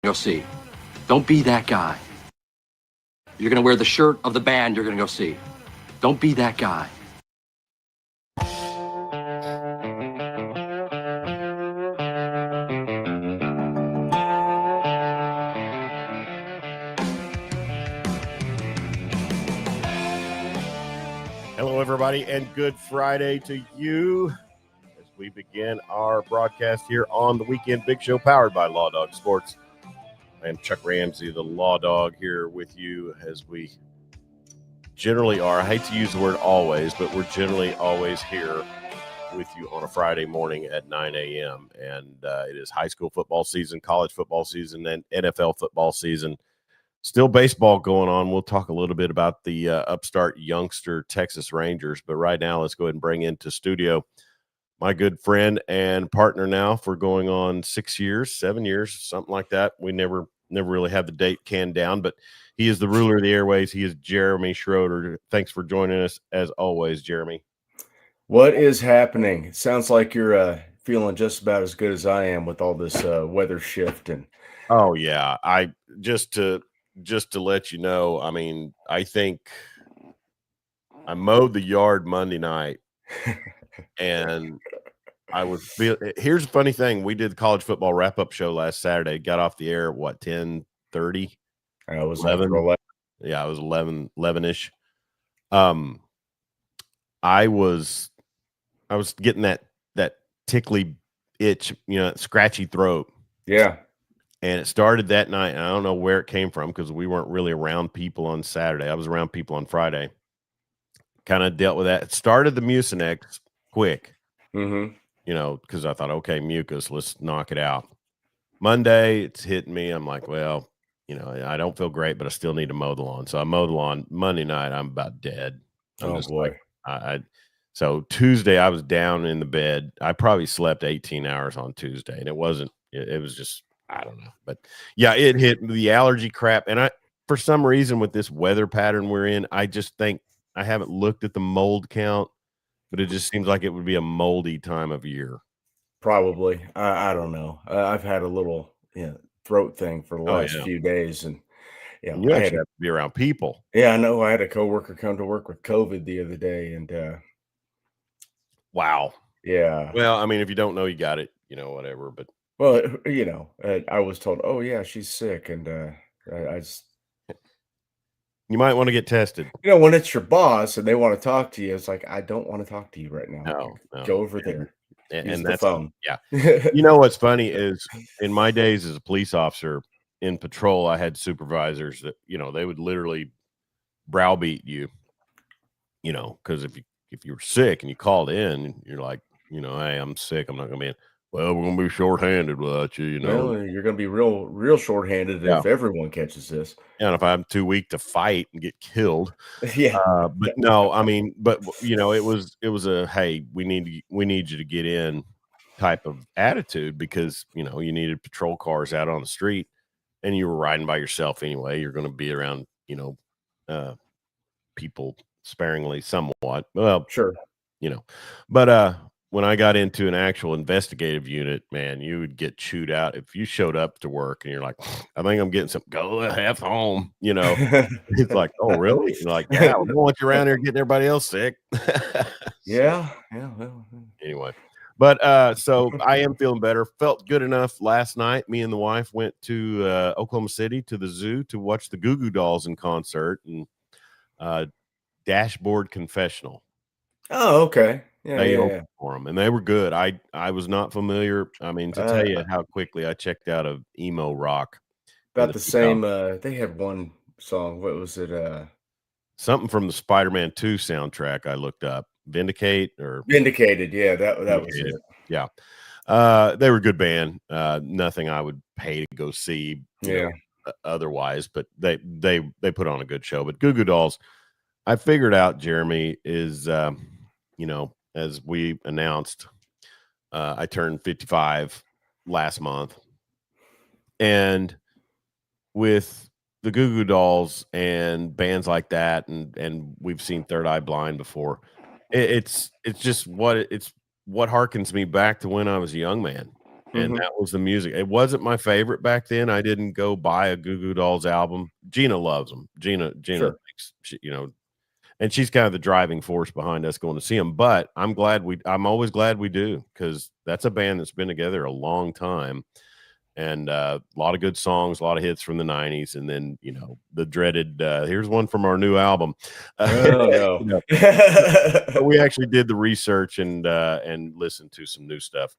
go see. Don't be that guy. You're going to wear the shirt of the band you're going to go see. Don't be that guy. Hello, everybody, and good Friday to you as we begin our broadcast here on the Weekend Big Show powered by Law Dog Sports. I am Chuck Ramsey, the Law Dog, here with you as we generally are. I hate to use the word always, but we're generally always here with you on a Friday morning at 9 a.m. And it is high school football season, college football season, and NFL football season. Still baseball going on. We'll talk a little bit about the upstart youngster Texas Rangers. But right now, let's go ahead and bring into studio my good friend and partner now for going on 7 years, something like that. We never really have the date canned down, but he is the ruler of the airways. He is Jeremy Schroeder. Thanks for joining us as always, Jeremy. What is happening? It sounds like you're feeling just about as good as I am with all this weather shift. And oh yeah, I just to let you know, I mean, I think I mowed the yard Monday night. And here's the funny thing. We did the college football wrap-up show last Saturday. Got off the air at what, 10:30? I was 11. Yeah, it was 11-ish. I was getting that tickly itch, scratchy throat. Yeah. And it started that night, and I don't know where it came from because we weren't really around people on Saturday. I was around people on Friday. Kind of dealt with that. It started the Mucinex quick, because I thought, okay, mucus, let's knock it out. Monday, it's hitting me. I'm like, well, I don't feel great, but I still need to mow the lawn. So I mowed the lawn. Monday night, I'm about dead. I'm boy. So Tuesday, I was down in the bed. I probably slept 18 hours on Tuesday, and it was just, I don't know. But yeah, it hit the allergy crap. And for some reason with this weather pattern we're in, I just think I haven't looked at the mold count, but it just seems like it would be a moldy time of year. Probably. I don't know. I've had a little throat thing for the last few days. And you actually have to be around people. Yeah, I know. I had a coworker come to work with COVID the other day. And wow. Yeah. Well, I mean, if you don't know you got it, whatever. But well, I was told, oh, yeah, she's sick. And I just. You might want to get tested. When it's your boss and they want to talk to you, it's like, I don't want to talk to you right now. No. Go over there. And the that's phone. Yeah. What's funny is in my days as a police officer in patrol, I had supervisors that, they would literally browbeat you, because if you were sick and you called in, you're like, hey, I'm sick. I'm not going to be in. Well, we're going to be shorthanded without you, Well, you're going to be real shorthanded if everyone catches this. And if I'm too weak to fight and get killed. Yeah. But no, I mean, it was a, hey, we need you to get in type of attitude because, you needed patrol cars out on the street and you were riding by yourself anyway. You're going to be around, people sparingly somewhat. Well, sure. But when I got into an actual investigative unit, man, you would get chewed out if you showed up to work and you're like, I think I'm getting some, go the F home, It's like, oh, really? You're like, yeah, we don't want you around here getting everybody else sick. Yeah. Well. Anyway, but so I am feeling better. Felt good enough last night. Me and the wife went to Oklahoma City to the zoo to watch the Goo Goo Dolls in concert and Dashboard Confessional. Oh, okay. Yeah. For them, and they were good. I was not familiar. I mean, to tell you how quickly I checked out of emo rock. About the same. They had one song. What was it? Something from the Spider-Man 2 soundtrack. I looked up. Vindicated. Yeah, that was it. Yeah. They were a good band. Nothing I would pay to go see. Otherwise, but they put on a good show. But Goo Goo Dolls, I figured out, Jeremy, is as we announced, I turned 55 last month. And with the Goo Goo Dolls and bands like that, and we've seen Third Eye Blind before, it's just what harkens me back to when I was a young man. And Mhm. that was the music. It wasn't my favorite back then. I didn't go buy a Goo Goo Dolls album. Gina loves them. Gina Sure. thinks and she's kind of the driving force behind us going to see them. But I'm always glad we do, because that's a band that's been together a long time, and a lot of good songs, a lot of hits from the '90s, and then the dreaded here's one from our new album. Oh, no. You know, but we actually did the research and listened to some new stuff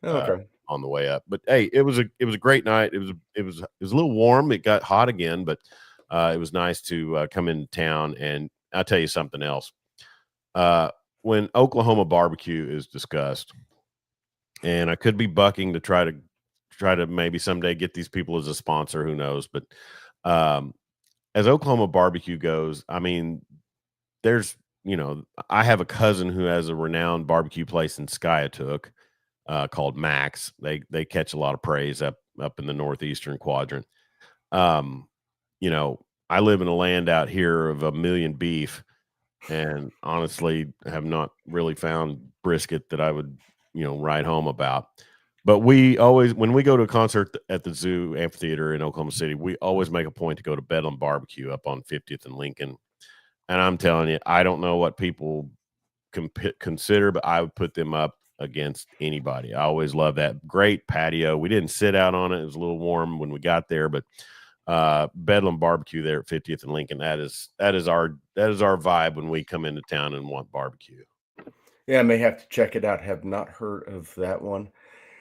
Okay. on the way up. But hey, it was a great night. It was a little warm. It got hot again, but it was nice to come into town. And I'll tell you something else. When Oklahoma barbecue is discussed, and I could be bucking to try to maybe someday get these people as a sponsor, who knows? But as Oklahoma barbecue goes, I mean, there's I have a cousin who has a renowned barbecue place in Skiatook called Max. They catch a lot of praise up in the northeastern quadrant. Um, I live in a land out here of a million beef, and honestly have not really found brisket that I would write home about. But we always, when we go to a concert at the Zoo Amphitheater in Oklahoma City, we always make a point to go to Bedlam Barbecue up on 50th and Lincoln. And I'm telling you, I don't know what people consider, but I would put them up against anybody. I always love that great patio. We didn't sit out on it. It was a little warm when we got there, but Bedlam Barbecue there at 50th and Lincoln, that is our vibe when we come into town and want barbecue. Yeah, I may have to check it out. Have not heard of that one.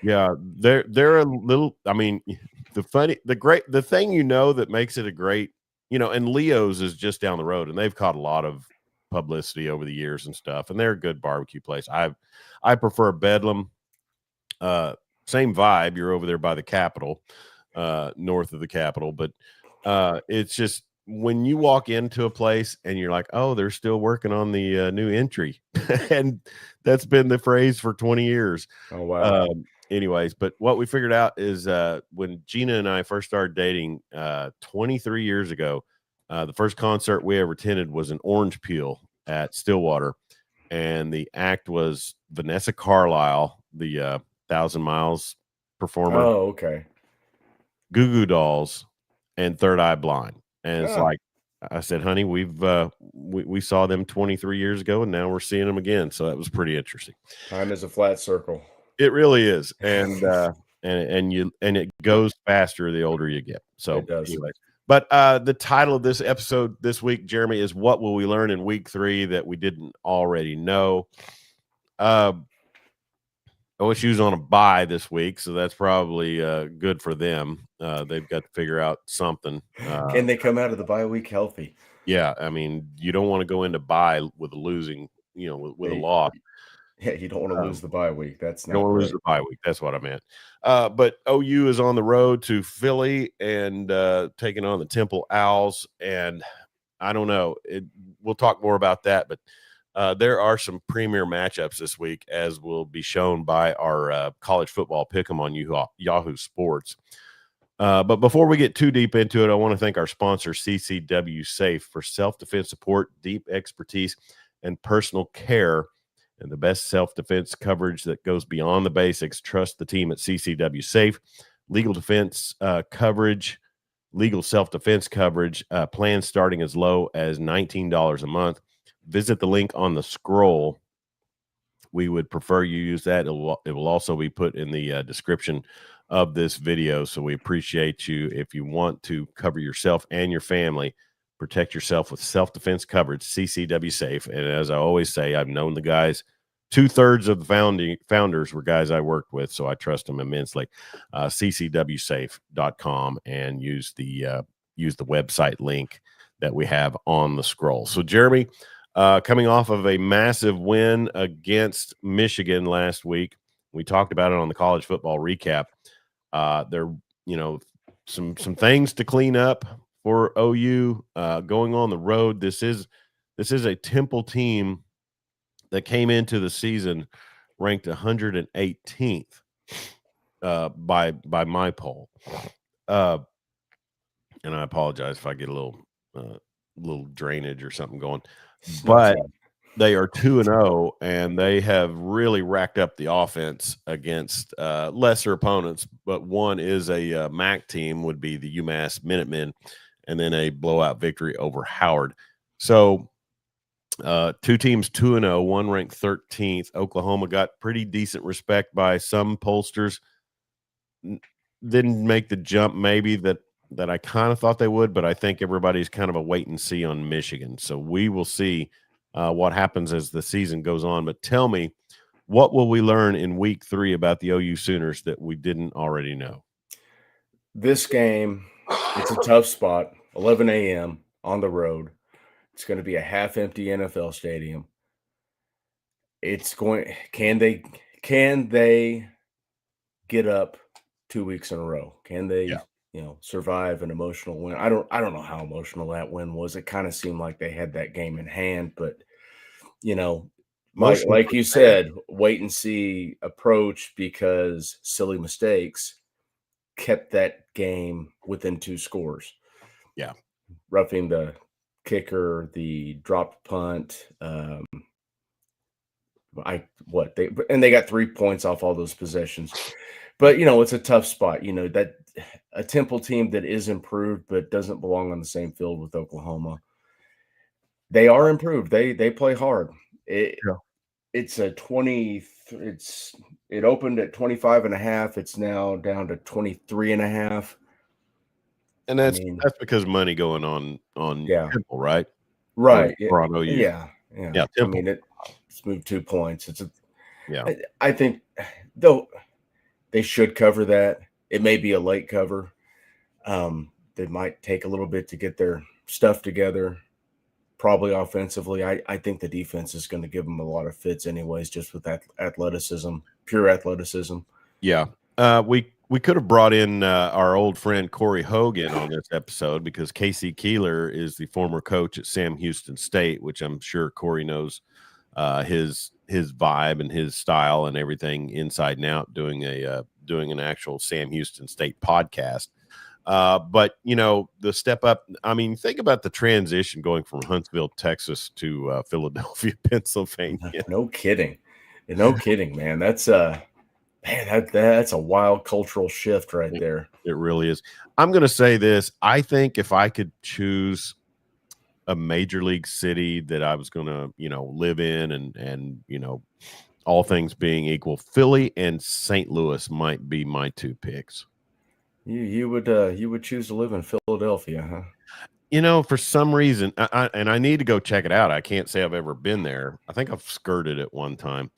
Yeah, they're a little, I mean, the thing that makes it a great, and Leo's is just down the road, and they've caught a lot of publicity over the years and stuff, and they're a good barbecue place. I prefer Bedlam. Same vibe. You're over there by the Capitol, north of the Capitol, but it's just when you walk into a place and you're like, oh, they're still working on the new entry, and that's been the phrase for 20 years. Oh, wow. Anyways, but what we figured out is when Gina and I first started dating 23 years ago, the first concert we ever attended was an Orange Peel at Stillwater, and the act was Vanessa Carlyle, the 1,000 Miles performer, Oh, okay. Goo Goo Dolls, and Third Eye Blind. And it's like, I said, honey, we saw them 23 years ago, and now we're seeing them again. So that was pretty interesting. Time is a flat circle. It really is. And and it goes faster the older you get. So It does. anyways. But the title of this episode this week, Jeremy, is What Will We Learn in Week 3 That We Didn't Already Know? OSU's on a bye this week, so that's probably good for them. They've got to figure out something. Can they come out of the bye week healthy? Yeah, I mean, you don't want to go into bye with a losing, with a loss. Yeah, you don't want to lose the bye week. That's not don't want to lose the bye week. That's what I meant. But OU is on the road to Philly and taking on the Temple Owls. And I don't know. We'll talk more about that. But there are some premier matchups this week, as will be shown by our college football pick'em on Yahoo Sports. But before we get too deep into it, I want to thank our sponsor, CCW Safe, for self-defense support, deep expertise, and personal care, and the best self-defense coverage that goes beyond the basics. Trust the team at CCW Safe. Legal defense coverage, legal self-defense coverage, plans starting as low as $19 a month. Visit the link on the scroll. We would prefer you use that. It will also be put in the description of this video. So we appreciate you. If you want to cover yourself and your family, protect yourself with self-defense coverage, CCW Safe. And as I always say, I've known the guys. 2/3 of the founders were guys I worked with, so I trust them immensely. CCWSafe.com, and use the website link that we have on the scroll. So, Jeremy, coming off of a massive win against Michigan last week, we talked about it on the college football recap. There, some things to clean up for OU going on the road. This is a Temple team that came into the season ranked 118th by my poll. And I apologize if I get a little drainage or something going. But They are 2-0, and they have really racked up the offense against lesser opponents. But one is a MAC team, would be the UMass Minutemen, and then a blowout victory over Howard. So two teams 2-0, one ranked 13th. Oklahoma got pretty decent respect by some pollsters. Didn't make the jump maybe that I kind of thought they would, but I think everybody's kind of a wait and see on Michigan. So we will see what happens as the season goes on. But tell me, what will we learn in week 3 about the OU Sooners that we didn't already know? This game, it's a tough spot. 11 a.m. on the road. It's going to be a half-empty NFL stadium. Can they get up 2 weeks in a row? Can they, survive an emotional win? I don't know how emotional that win was. It kind of seemed like they had that game in hand, but like you said, wait and see approach, because silly mistakes kept that game within 2 scores. Yeah. Roughing the kicker, the dropped punt. They got 3 points off all those possessions. But it's a tough spot. That a Temple team that is improved but doesn't belong on the same field with Oklahoma. They are improved. They play hard. It's a 20. It opened at 25.5. It's now down to 23.5. And that's because money going on Temple, right? Right. Or on OU. Yeah. Temple. It's moved 2 points. Yeah. I think though they should cover that. It may be a late cover. They might take a little bit to get their stuff together. Probably offensively. I think the defense is going to give them a lot of fits anyways, just with that athleticism, pure athleticism. Yeah. We could have brought in our old friend Corey Hogan on this episode, because Casey Keeler is the former coach at Sam Houston State, which I'm sure Corey knows his vibe and his style and everything inside and out, doing an actual Sam Houston State podcast. But the step up, think about the transition going from Huntsville, Texas to Philadelphia, Pennsylvania. No kidding, man. That's that's a wild cultural shift right there. It really is. I'm going to say this. I think if I could choose a major league city that I was going to, live in and all things being equal, Philly and St. Louis might be my 2 picks. You would choose to live in Philadelphia, huh? For some reason, I need to go check it out. I can't say I've ever been there. I think I've skirted it one time.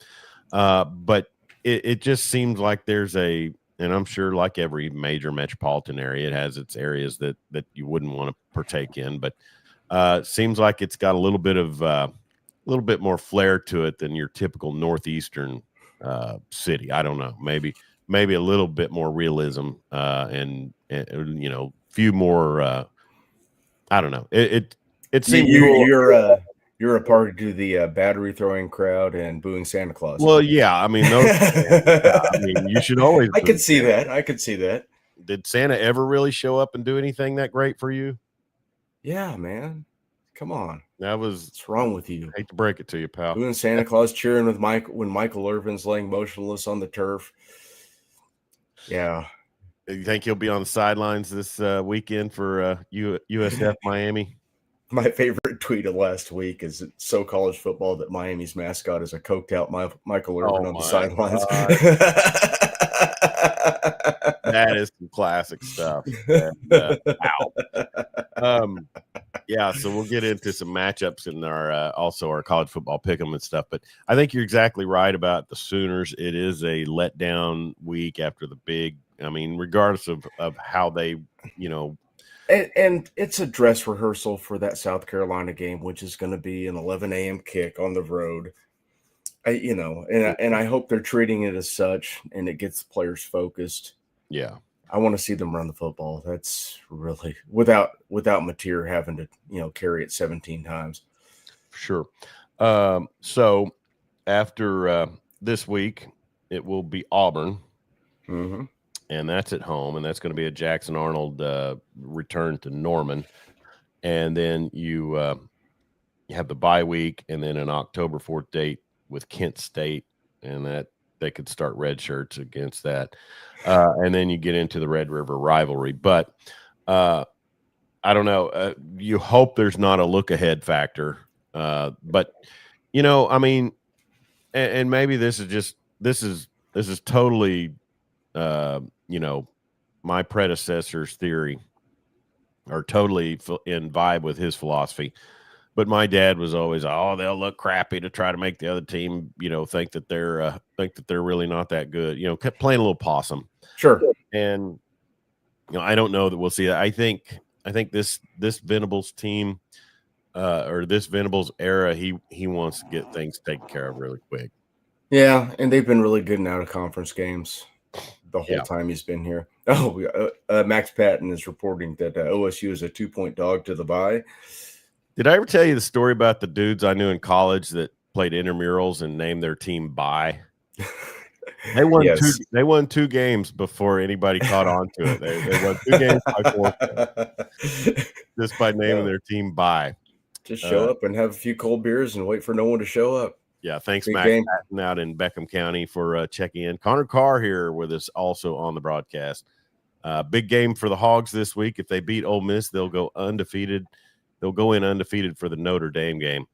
But it just seems like there's and I'm sure like every major metropolitan area, it has its areas that you wouldn't want to partake in. But it seems like it's got a little bit more flair to it than your typical northeastern city. I don't know. Maybe a little bit more realism and few more. I don't know. It seems cool. You're a part of the battery throwing crowd and booing Santa Claus. Well, yeah. You should always. I could see that. Did Santa ever really show up and do anything that great for you? Yeah, man. Come on. What's wrong with you? I hate to break it to you, pal. Booing Santa Claus, cheering with when Michael Irvin's laying motionless on the turf. Yeah. You think he'll be on the sidelines this weekend for USF Miami? My favorite tweet of last week is it's so college football that Miami's mascot is a coked out Michael Irvin on the sidelines. That is some classic stuff. Yeah, so we'll get into some matchups in our also our college football pick'em and stuff. But I think you're exactly right about the Sooners. It is a letdown week after the big. Regardless of how they, And it's a dress rehearsal for that South Carolina game, which is going to be an 11 a.m. kick on the road. And I hope they're treating it as such, and it gets the players focused. Yeah, I want to see them run the football. That's really without Mateer having to carry it 17 times. Sure. So after this week, it will be Auburn. Mm-hmm. And that's at home, and that's going to be a Jackson Arnold return to Norman. And then you you have the bye week, and then an October 4th date with Kent State, and that they could start red shirts against that. And then you get into the Red River rivalry. But I don't know. You hope there's not a look ahead factor. But, I mean, and maybe this is totally, my predecessor's theory, or totally in vibe with his philosophy. But my dad was always, they'll look crappy to try to make the other team, think that they're really not that good. Kept playing a little possum. Sure. And I don't know that we'll see that. I think this Venables team, or this Venables era, he wants to get things taken care of really quick. Yeah, and they've been really good in out of conference games the whole time he's been here. Max Patton is reporting that OSU is a 2-point dog to the bye. Did I ever tell you the story about the dudes I knew in college that played intramurals and named their team Bye? They won They won 2 games before anybody caught on to it. They won 2 games by 4 just by naming their team Bye. Just show up and have a few cold beers and wait for no one to show up. Yeah, thanks, Max Patton out in Beckham County, for checking in. Connor Carr here with us also on the broadcast. Big game for the Hogs this week. If they beat Ole Miss, they'll go undefeated. They'll go in undefeated for the Notre Dame game.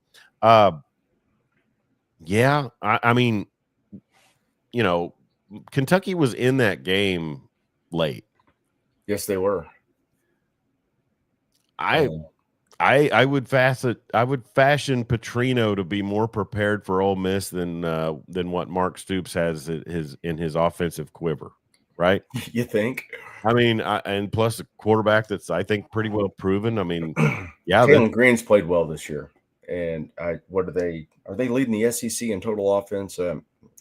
I mean, Kentucky was in that game late. Yes, they were. I would fashion Petrino to be more prepared for Ole Miss than what Mark Stoops has in his offensive quiver, right? You think? I mean, and plus a quarterback that's, I think, pretty well proven. I mean, yeah, Taylor Green's played well this year, and what are they leading the SEC in total offense? I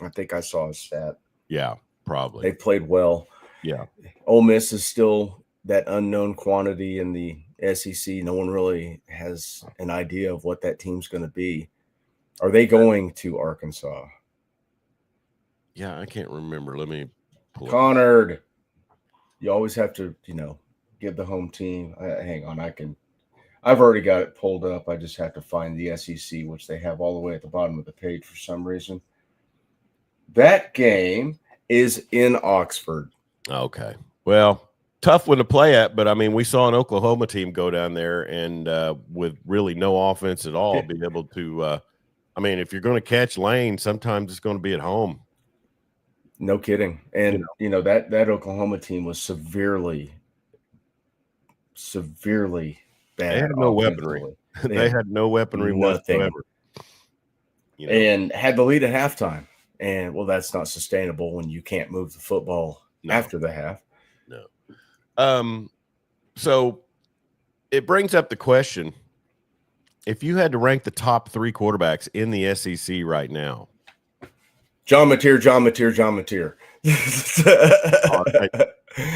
think I saw a stat. Yeah, probably. They played well. Yeah, Ole Miss is still that unknown quantity in the SEC. No one really has an idea of what that team's going to be. Are they going to Arkansas? Yeah, I can't remember. Let me pull Connor. You always have to, give the home team. Hang on, I've already got it pulled up. I just have to find the SEC, which they have all the way at the bottom of the page for some reason. That game is in Oxford. Okay. Well, tough one to play at, but I mean, we saw an Oklahoma team go down there and with really no offense at all be able to if you're going to catch Lane, sometimes it's going to be at home. No kidding. And that Oklahoma team was severely bad. They had no weaponry. They had no weaponry whatsoever. And had the lead at halftime. And that's not sustainable when you can't move the football after the half. No. So it brings up the question: if you had to rank the top 3 quarterbacks in the SEC right now, John Mateer.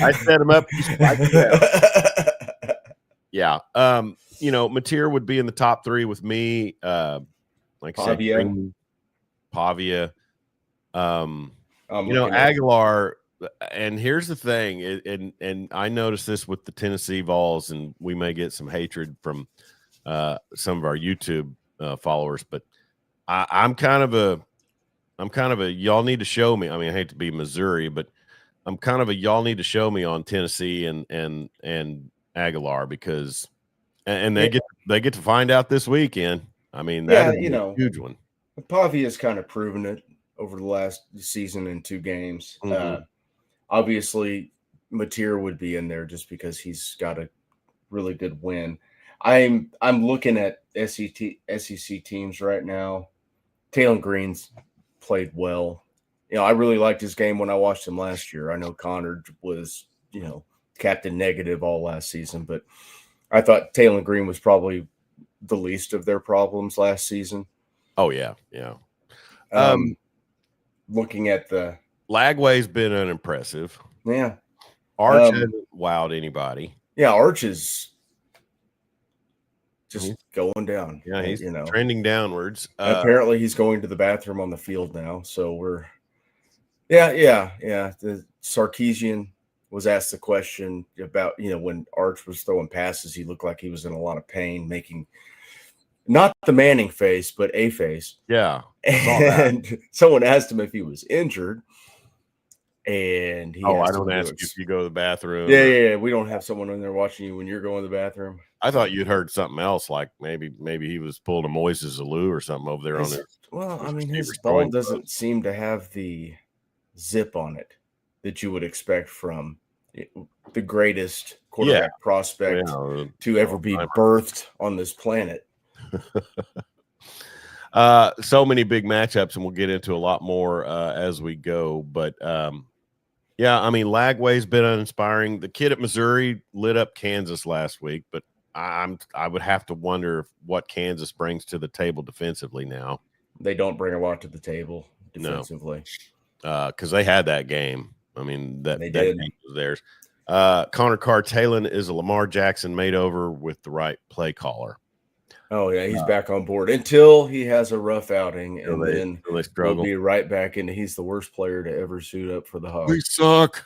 I set him up. Yeah. Mateer would be in the top 3 with me. Like Pavia. Pavia. Aguilar. And here's the thing, and I noticed this with the Tennessee Vols, and we may get some hatred from some of our YouTube followers, but I'm kind of a y'all need to show me. I mean, I hate to be Missouri, but I'm kind of a y'all need to show me on Tennessee and Aguilar, because they get to find out this weekend. I mean, that is a huge one. Pavia has kind of proven it over the last season in 2 games. Mm-hmm. Obviously, Mateer would be in there just because he's got a really good win. I'm looking at SEC teams right now. Taylor Green's played well. I really liked his game when I watched him last year. I know Connor was, captain negative all last season, but I thought Taylor Green was probably the least of their problems last season. Oh yeah, yeah. Looking at the Lagway's been unimpressive. Yeah. Arch hasn't wowed anybody. Yeah, Arch is just going down. Yeah, he's trending downwards. Apparently he's going to the bathroom on the field now. So we're The Sarkisian was asked the question about, when Arch was throwing passes, he looked like he was in a lot of pain, making Not the Manning face, but a face. Yeah. saw that. And someone asked him if he was injured. And he I asked don't him to ask you if you go to the bathroom. Yeah. We don't have someone in there watching you when you're going to the bathroom. I thought you'd heard something else, like maybe he was pulling a Moises Alou or something over there on it. Well, I mean, his receivers ball throwing doesn't seem to have the zip on it that you would expect from the greatest quarterback prospect to ever be birthed on this planet. So many big matchups, and we'll get into a lot more as we go. But yeah, I mean, Lagway's been uninspiring. The kid at Missouri lit up Kansas last week, but I would have to wonder what Kansas brings to the table defensively now. They don't bring a lot to the table defensively. Because they had that game. I mean, that did. game was theirs. Connor Carr-Talon is a Lamar Jackson made over with the right play caller. Oh, yeah, he's back on board until he has a rough outing, and then they struggle. We'll be right back into he's the worst player to ever suit up for the Hogs. We suck.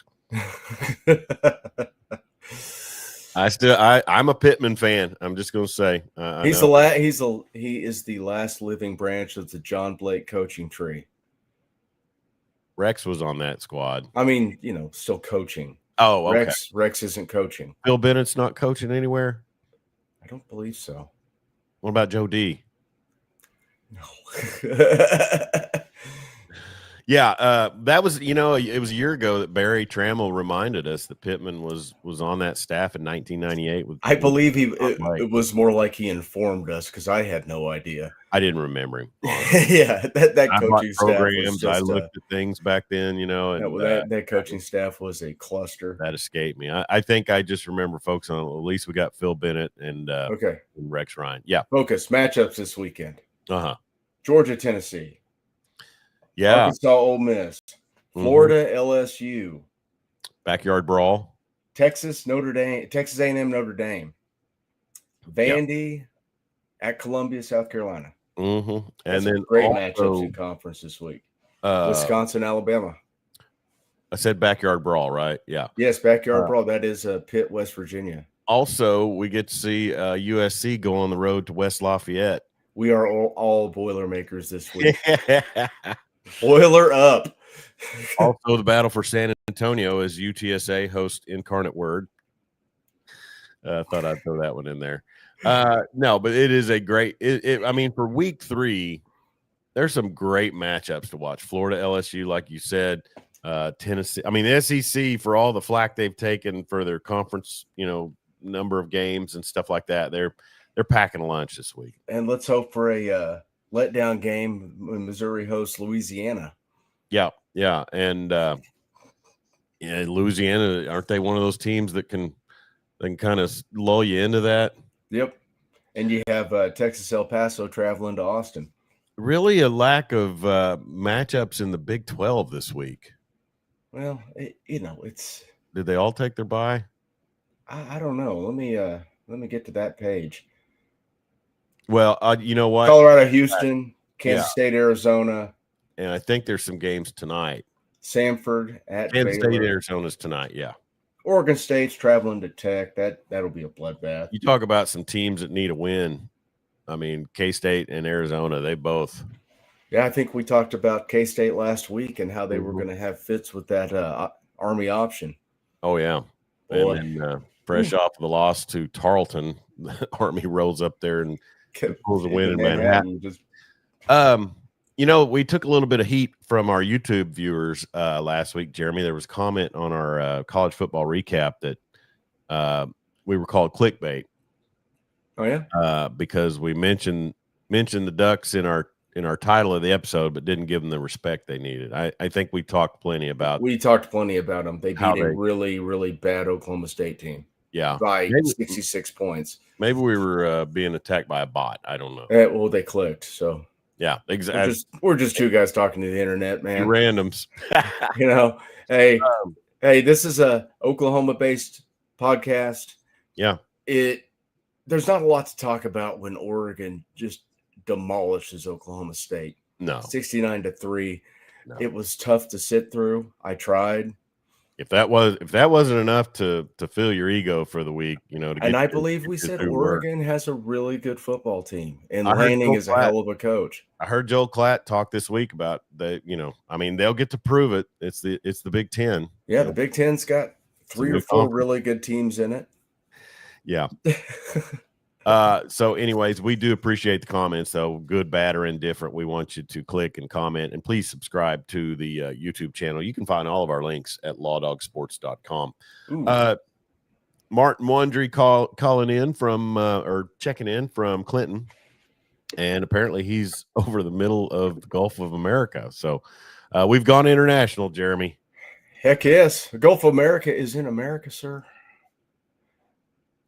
I'm a Pittman fan. I'm just going to say he is the last living branch of the John Blake coaching tree. Rex was on that squad. I mean, still coaching. Oh, okay. Rex isn't coaching. Bill Bennett's not coaching anywhere? I don't believe so. What about Joe D? No. Yeah, that was, it was a year ago that Barry Trammell reminded us that Pittman was on that staff in 1998. I believe it was more like he informed us because I had no idea. I didn't remember him. Yeah, that coaching staff was just, I looked at things back then, and that coaching staff was a cluster. That escaped me. I think I just remember focusing on, at least we got Phil Bennett and Rex Ryan. Yeah. Focus matchups this weekend. Georgia, Tennessee. Yeah. Arkansas, Ole Miss. Florida, LSU. Backyard brawl. Texas, Notre Dame. Texas A&M, Notre Dame. Vandy at Columbia, South Carolina. And then great matchups in conference this week. Wisconsin, Alabama. I said backyard brawl, right? Yeah. Yes, backyard brawl. That is Pitt, West Virginia. Also, we get to see USC go on the road to West Lafayette. We are all Boilermakers this week. Boiler up. Also, the battle for San Antonio as UTSA host Incarnate Word. Thought I'd throw that one in there. No, but it is a great. I mean, for week 3, there's some great matchups to watch. Florida, LSU, like you said, Tennessee. I mean, the SEC, for all the flack they've taken for their conference, number of games and stuff like that, they're packing a lunch this week. And let's hope for a letdown game when Missouri hosts Louisiana. Yeah, and Louisiana, aren't they one of those teams that can kind of lull you into that? Yep. And you have Texas El Paso traveling to Austin. Really a lack of matchups in the Big 12 this week. Well, it's. Did they all take their bye? I don't know. Let me get to that page. Well, you know what? Colorado, Houston, Kansas State, Arizona. And I think there's some games tonight. Samford at Kansas Baylor. State, Arizona's tonight, yeah. Oregon State's traveling to Tech. That'll be a bloodbath. You talk about some teams that need a win. I mean, K-State and Arizona, they both. Yeah, I think we talked about K-State last week and how they were going to have fits with that Army option. Oh, yeah. Boy. And then fresh off the loss to Tarleton, the Army rolls up there and pulls a win in Manhattan. We took a little bit of heat from our YouTube viewers last week, Jeremy. There was a comment on our college football recap that we were called clickbait. Oh yeah, because we mentioned the Ducks in our title of the episode, but didn't give them the respect they needed. I think we talked plenty about. We talked plenty about them. They beat a really, really bad Oklahoma State team. Yeah, by 66 points. Maybe we were being attacked by a bot. I don't know. Well, they clicked. So yeah, exactly. We're just two guys talking to the internet, man. Randoms. Hey, this is a Oklahoma-based podcast. Yeah. There's not a lot to talk about when Oregon just demolishes Oklahoma State. No. 69-3. No. It was tough to sit through. I tried. if that wasn't enough to fill your ego for the week, to And get I you believe we get you said through work. Oregon has a really good football team, and I heard Lanning Joel is a Klatt. hell of a coach. I heard Joel Klatt talk this week about they'll get to prove it. It's the Big Ten. Yeah, the Big Ten's got 3 or 4 really good teams in it. Yeah. So anyways, we do appreciate the comments, though, good, bad, or indifferent. We want you to click and comment, and please subscribe to the YouTube channel. You can find all of our links at lawdogsports.com. Martin Wandry calling in from or checking in from Clinton, and apparently he's over the middle of the Gulf of America. So we've gone international, Jeremy. Heck yes. The Gulf of America is in America, sir.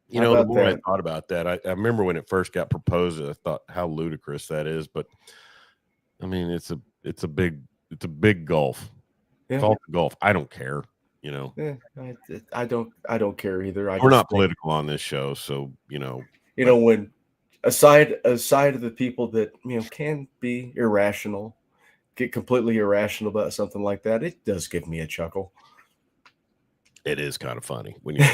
The more I thought about that, I remember when it first got proposed, I thought how ludicrous that is. But I mean, it's a big gulf. Yeah. Call it the Gulf. I don't care. Yeah, I don't care either. We're not political on this show, so when aside of the people that can be irrational, get completely irrational about something like that, it does give me a chuckle. It is kind of funny when you.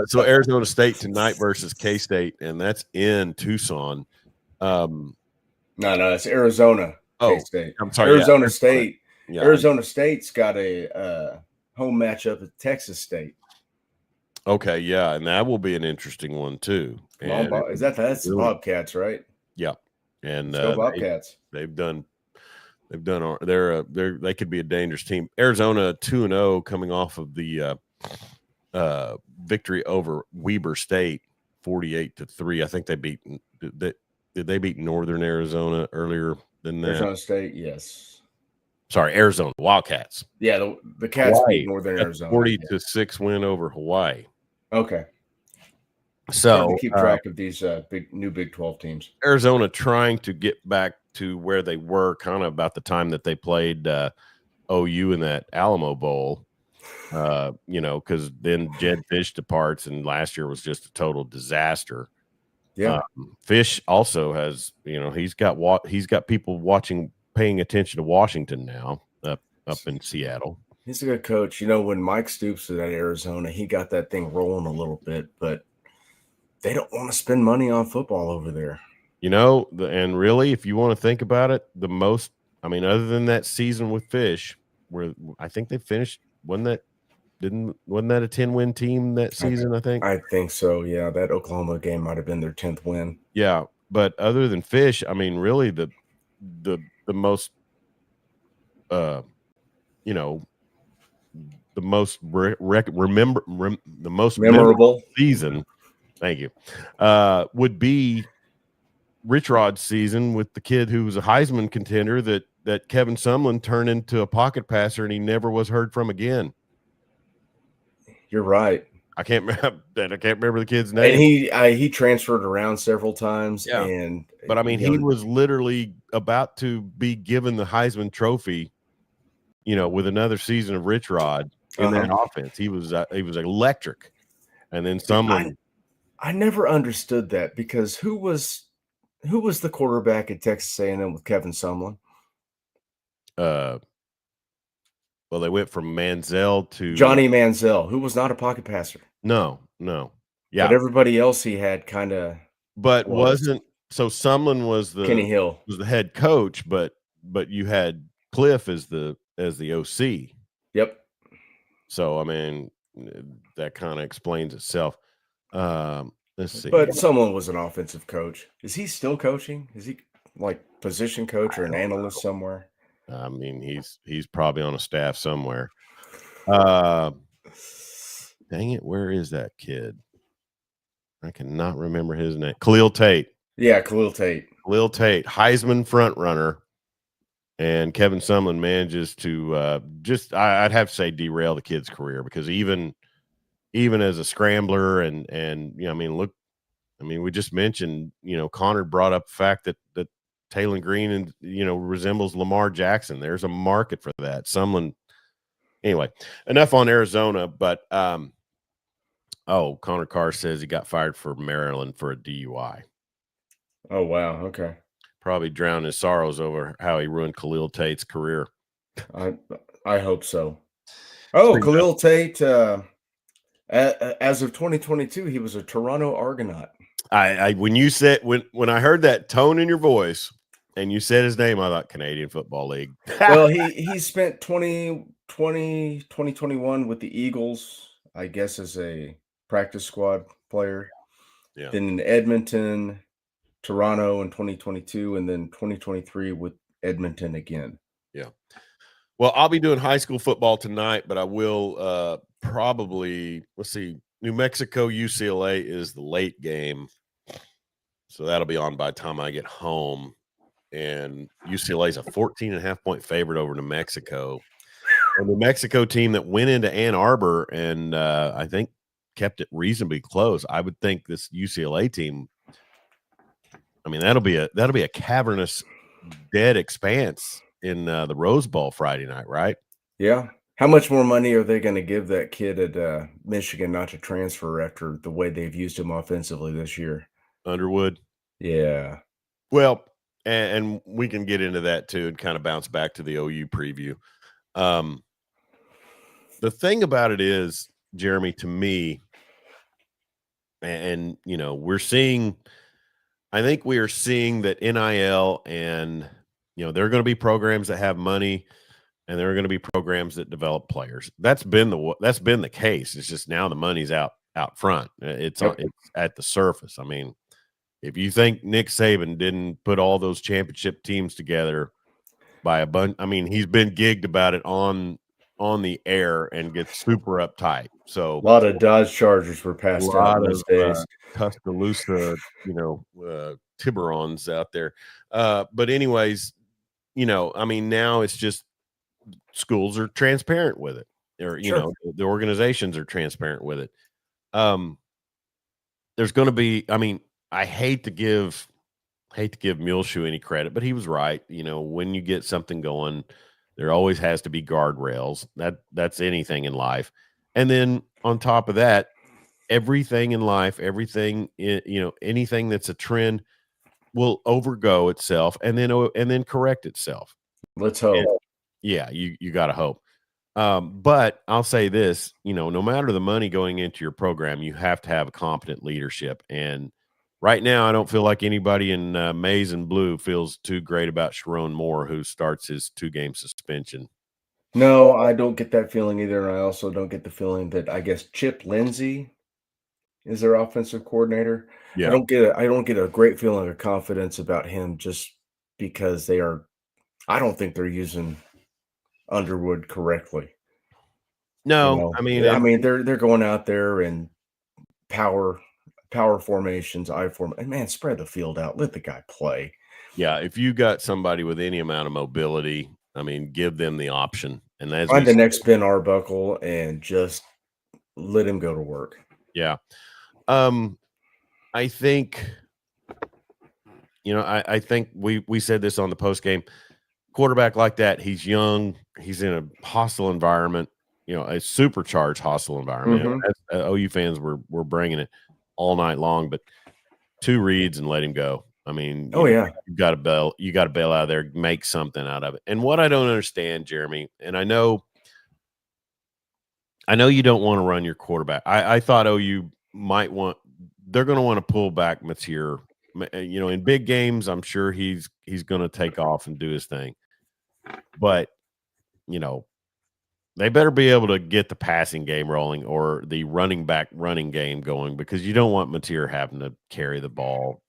So Arizona State tonight versus K-State, and that's in Tucson. No, it's Arizona. K-State. I'm sorry, Arizona State. Yeah. Arizona State's got a home matchup at Texas State. Okay, yeah, and that will be an interesting one too. And that's the Bobcats, right? Yeah, and Bobcats. They could be a dangerous team. Arizona 2-0 coming off of the victory over Weber State 48-3. I think did they beat Northern Arizona earlier than that? Arizona State, yes. Sorry, Arizona Wildcats. Yeah, the Cats beat Northern Arizona. 40-6 win over Hawaii. Okay. So to keep track of these new Big 12 teams. Arizona trying to get back to where they were kind of about the time that they played OU in that Alamo Bowl, because then Jed Fish departs, and last year was just a total disaster. Yeah, Fish also has, he's got people paying attention to Washington now up in Seattle. He's a good coach. When Mike Stoops was at Arizona, he got that thing rolling a little bit, but they don't want to spend money on football over there. And really, if you want to think about it, other than that season with Fish, where I think they finished, wasn't that a 10-win team that season? I think so. Yeah, that Oklahoma game might have been their 10th win. Yeah, but other than Fish, really the most, the most the most memorable season. Thank you. Would be Rich Rod's season with the kid who was a Heisman contender that Kevin Sumlin turned into a pocket passer, and he never was heard from again. You're right. I can't remember the kid's name. And he transferred around several times. Yeah. But he was literally about to be given the Heisman Trophy, with another season of Rich Rod in that offense. He was electric. And then Sumlin. I never understood that, because who was the quarterback at Texas A&M with Kevin Sumlin? Well, they went from Manziel to Johnny Manziel, who was not a pocket passer. No. Yeah. But everybody else he had kind of. But wasn't so Sumlin was Kenny Hill was the head coach, but you had Cliff as the OC. Yep. So that kind of explains itself. Let's see. But someone was an offensive coach. Is he still coaching? Is he like position coach or an analyst somewhere? He's probably on a staff somewhere. Dang it, where is that kid? I cannot remember his name. Khalil Tate. Yeah, Khalil Tate. Heisman front runner. And Kevin Sumlin manages to I'd have to say derail the kid's career, because even as a scrambler and we just mentioned, Connor brought up the fact that Taylor Green and resembles Lamar Jackson. There's a market for that. Sumlin. Anyway, enough on Arizona, but Connor Carr says he got fired for Maryland for a DUI. Oh wow, okay. Probably drowned his sorrows over how he ruined Khalil Tate's career. I hope so. Oh, So, Khalil Tate. As of 2022, he was a Toronto Argonaut. When you said when I heard that tone in your voice and you said his name, I thought Canadian Football League. Well, he spent 2021 with the Eagles, I guess, as a practice squad player. Yeah. Then in Edmonton, Toronto in 2022, and then 2023 with Edmonton again. Yeah. Well, I'll be doing high school football tonight, but I will probably, let's see, New Mexico UCLA is the late game. So that'll be on by the time I get home. And UCLA is a 14.5-point favorite over New Mexico. A New Mexico team that went into Ann Arbor and I think kept it reasonably close. I would think this UCLA team, I mean, that'll be a cavernous, dead expanse in the Rose Bowl Friday night, right? Yeah. How much more money are they going to give that kid at Michigan not to transfer after the way they've used him offensively this year? Underwood. Yeah. Well, and we can get into that too and kind of bounce back to the OU preview. The thing about it is, Jeremy, to me, and you know, I think we are seeing that NIL and, you know, there are going to be programs that have money and there are going to be programs that develop players. That's been the case. It's just now the money's out front. It's at the surface. I mean, if you think Nick Saban didn't put all those championship teams together by a bunch, I mean, he's been gigged about it on the air and gets super uptight. So a lot of Dodge Chargers were passed out those days. Tuscaloosa, you know, Tiburons out there. But anyways, you know, I mean, now it's just schools are transparent with it, or you know, the organizations are transparent with it. There's going to be, I mean, I hate to give Muleshoe any credit, but he was right. You know, when you get something going, there always has to be guardrails. That's anything in life. And then on top of that, everything in life, anything that's a trend will overgo itself and then correct itself. Let's hope. And, yeah, you got to hope. But I'll say this, you know, no matter the money going into your program, you have to have a competent leadership. And right now, I don't feel like anybody in maize and blue feels too great about Sharon Moore, who starts his 2-game suspension. No, I don't get that feeling either. And I also don't get the feeling that, I guess, Chip Lindsey is their offensive coordinator. Yeah. I don't get a great feeling of confidence about him just because I don't think they're using Underwood correctly. No, you know? I mean they're going out there and power formations, and man, spread the field out, let the guy play. Yeah, if you got somebody with any amount of mobility, I mean, give them the option. And that's find the next Ben Arbuckle and just let him go to work. Yeah. I think, you know, I think we said this on the post game. Quarterback like that, he's young, he's in a hostile environment, you know, a supercharged hostile environment. Mm-hmm. You know, OU fans were bringing it all night long, but 2 reads and let him go. I mean, you got to bail out of there, make something out of it. And what I don't understand, Jeremy, and I know you don't want to run your quarterback. I thought OU they're going to want to pull back Mateer. You know, in big games, I'm sure he's going to take off and do his thing. But, you know, they better be able to get the passing game rolling or the running game going, because you don't want Mateer having to carry the ball.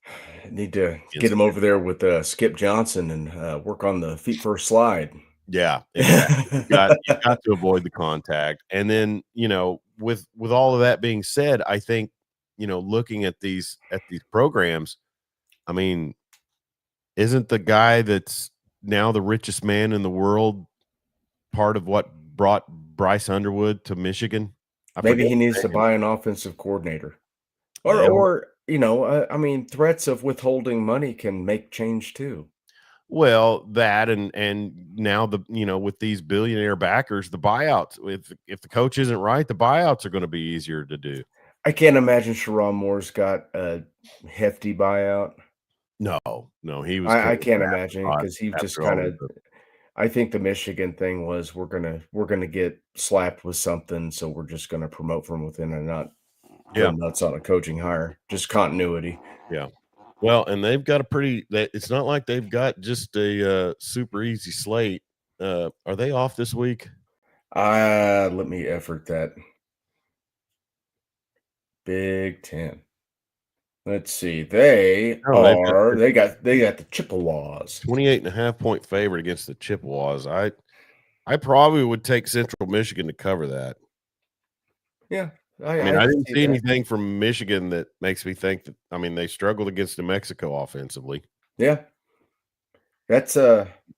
Need to get him over there with Skip Johnson and work on the feet first slide. Yeah, exactly. you got to avoid the contact. And then, you know, with all of that being said, I think, you know, looking at these programs, I mean, isn't the guy that's now the richest man in the world part of what brought Bryce Underwood to Michigan? Maybe he needs to buy an offensive coordinator. Or you know, I mean, threats of withholding money can make change too. Well, that and now with these billionaire backers, the buyouts, if the coach isn't right, the buyouts are going to be easier to do. I can't imagine Sharon Moore's got a hefty buyout. No, he was. I can't imagine, because he just kind of. I think the Michigan thing was we're gonna get slapped with something, so we're just gonna promote from within and not go Yeah. nuts on a coaching hire. Just continuity. Yeah. Well, and they've got a pretty. It's not like they've got just a super easy slate. Are they off this week? Let me effort that. Big Ten. Let's see. They got the Chippewas. 28.5 point favorite against the Chippewas. I probably would take Central Michigan to cover that. Yeah. I didn't see anything from Michigan that makes me think that. I mean, they struggled against New Mexico offensively. Yeah. That's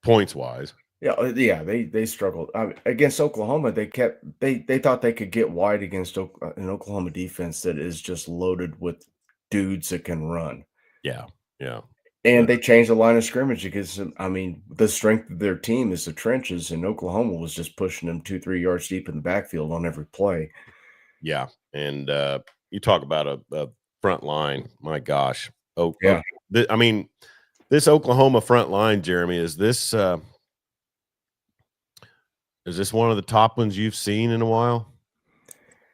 points wise. Yeah, they struggled against Oklahoma. They thought they could get wide against an Oklahoma defense that is just loaded with dudes that can run. Yeah. And they changed the line of scrimmage because, I mean, the strength of their team is the trenches, and Oklahoma was just pushing them 2-3 yards deep in the backfield on every play. Yeah, and you talk about a front line. My gosh. Oh, yeah. I mean, this Oklahoma front line, Jeremy, is this one of the top ones you've seen in a while?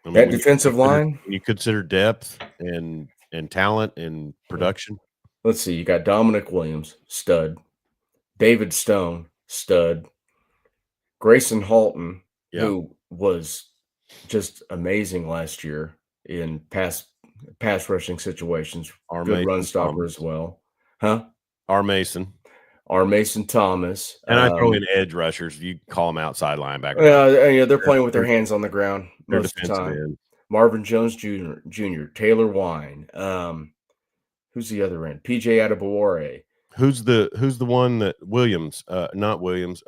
I mean, that defensive line? When you consider depth and talent and production? Let's see. You got Dominic Williams, stud. David Stone, stud. Grayson Halton, who was just amazing last year in pass rushing situations. Good run stopper as well. Huh? R. Mason Thomas. And I throw in edge rushers. You call them outside linebackers. Yeah, they're playing with their hands on the ground most of the time. End. Marvin Jones Jr., Taylor Wine. Who's the other end? PJ Adebawore. Who's the one that Williams? Not Williams.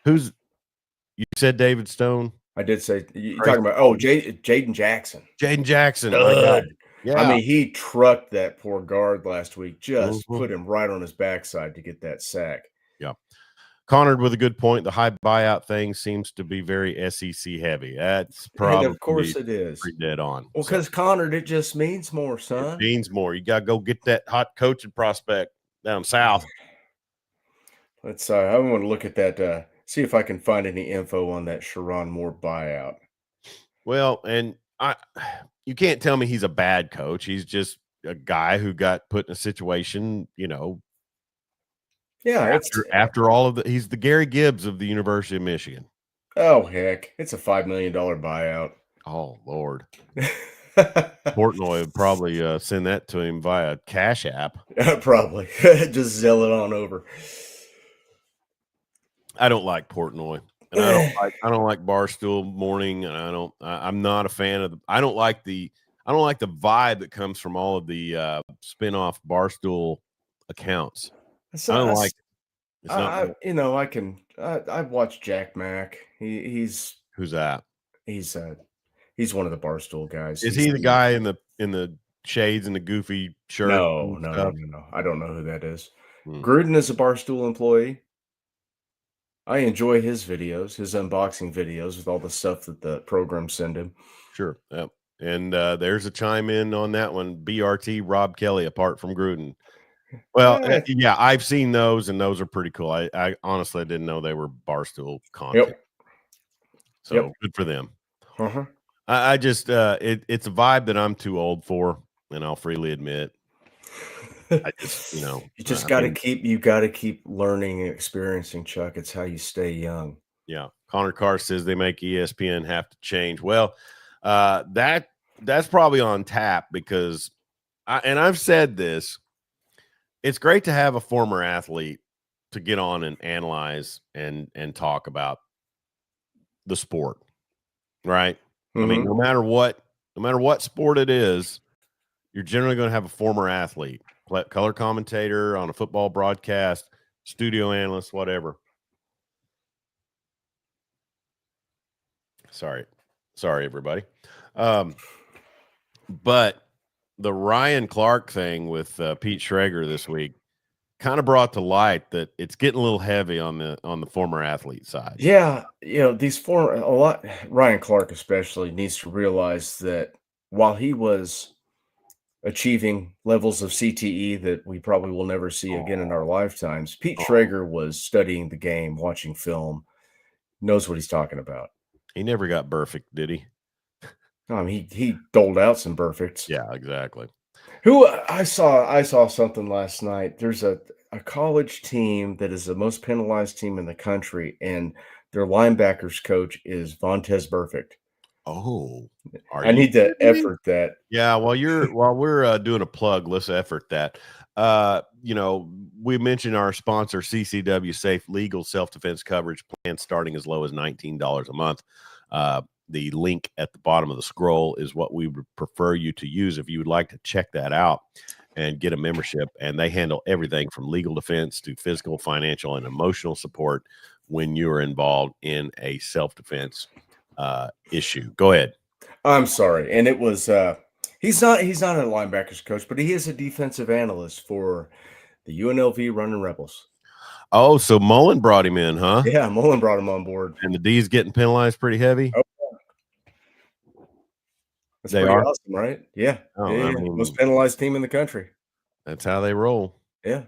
Who's you said David Stone? I did say you're talking about Jaden Jackson. Jaden Jackson. My God. Yeah. I mean, he trucked that poor guard last week, just put him right on his backside to get that sack. Yeah. Connor with a good point. The high buyout thing seems to be very SEC heavy. That's probably and of course it is. Pretty dead on. Well, because Connor, it just means more, son. It means more. You got to go get that hot coaching prospect down south. Let's I want to look at that, see if I can find any info on that Sharon Moore buyout. Well, and you can't tell me he's a bad coach. He's just a guy who got put in a situation, Yeah, after all of he's the Gary Gibbs of the University of Michigan. Oh heck, it's a $5 million buyout. Oh Lord, Portnoy would probably send that to him via Cash App. Probably just zell it on over. I don't like Portnoy, and I don't like Barstool Morning, and I'm not a fan of. I don't like the vibe that comes from all of the spin-off Barstool accounts. I don't like it. I've watched Jack Mack. He's who's that? He's one of the Barstool guys. Is he the guy in the shades and the goofy shirt? No. I don't know who that is. Gruden is a Barstool employee. I enjoy his videos, his unboxing videos with all the stuff that the programs send him. Sure. Yep. And there's a chime in on that one. BRT Rob Kelly, apart from Gruden. Well, yeah, I've seen those, and those are pretty cool. I honestly didn't know they were Barstool content. Yep. So good for them. Uh-huh. I just it's a vibe that I'm too old for, and I'll freely admit. I just you just got to keep learning and experiencing, Chuck. It's how you stay young. Yeah. Connor Carr says they make ESPN have to change. Well, that's probably on tap because I've said this. It's great to have a former athlete to get on and analyze and talk about the sport, right? Mm-hmm. I mean, no matter what sport it is, you're generally going to have a former athlete, color commentator on a football broadcast, studio analyst, whatever. Sorry, everybody. But the Ryan Clark thing with Pete Schrager this week kind of brought to light that it's getting a little heavy on the former athlete side. Yeah, Ryan Clark especially needs to realize that while he was achieving levels of CTE that we probably will never see again in our lifetimes. Pete Schrager was studying the game, watching film, knows what he's talking about. He never got perfect, did he? I mean, he doled out some perfects. Yeah, exactly. Who I saw something last night. There's a college team that is the most penalized team in the country, and their linebackers coach is Vontez Burfict. Oh, I need to effort that. Yeah, while we're doing a plug, let's effort that. We mentioned our sponsor, CCW Safe Legal Self-Defense Coverage Plan, starting as low as $19 a month. The link at the bottom of the scroll is what we would prefer you to use if you would like to check that out and get a membership. And they handle everything from legal defense to physical, financial, and emotional support when you are involved in a self-defense issue. Go ahead. I'm sorry. And it was he's not a linebackers coach, but he is a defensive analyst for the UNLV Running Rebels. Oh, so Mullen brought him in, huh? Yeah, Mullen brought him on board. And the D's getting penalized pretty heavy. Oh, that's pretty awesome, right? Yeah. Oh, yeah. I mean, most penalized team in the country. That's how they roll. Yeah.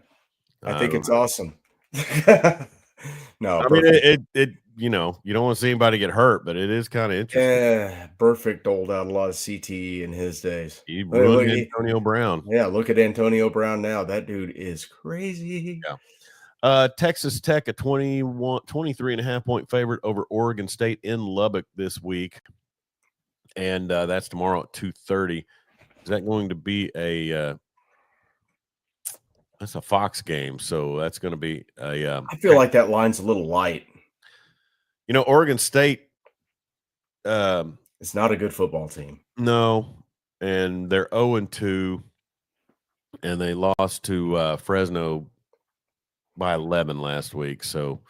I think it's awesome. No, I mean, it you don't want to see anybody get hurt, but it is kind of interesting. Yeah, Burfict doled out a lot of CTE in his days. He ruined Antonio Brown. Yeah, look at Antonio Brown now. That dude is crazy. Yeah. Texas Tech, a 23.5 point favorite over Oregon State in Lubbock this week. And that's tomorrow at 2:30. Is that going to be that's a Fox game? So that's going to be I feel like that line's a little light. Oregon State. It's not a good football team. No, and they're 0-2, and they lost to Fresno by 11 last week. So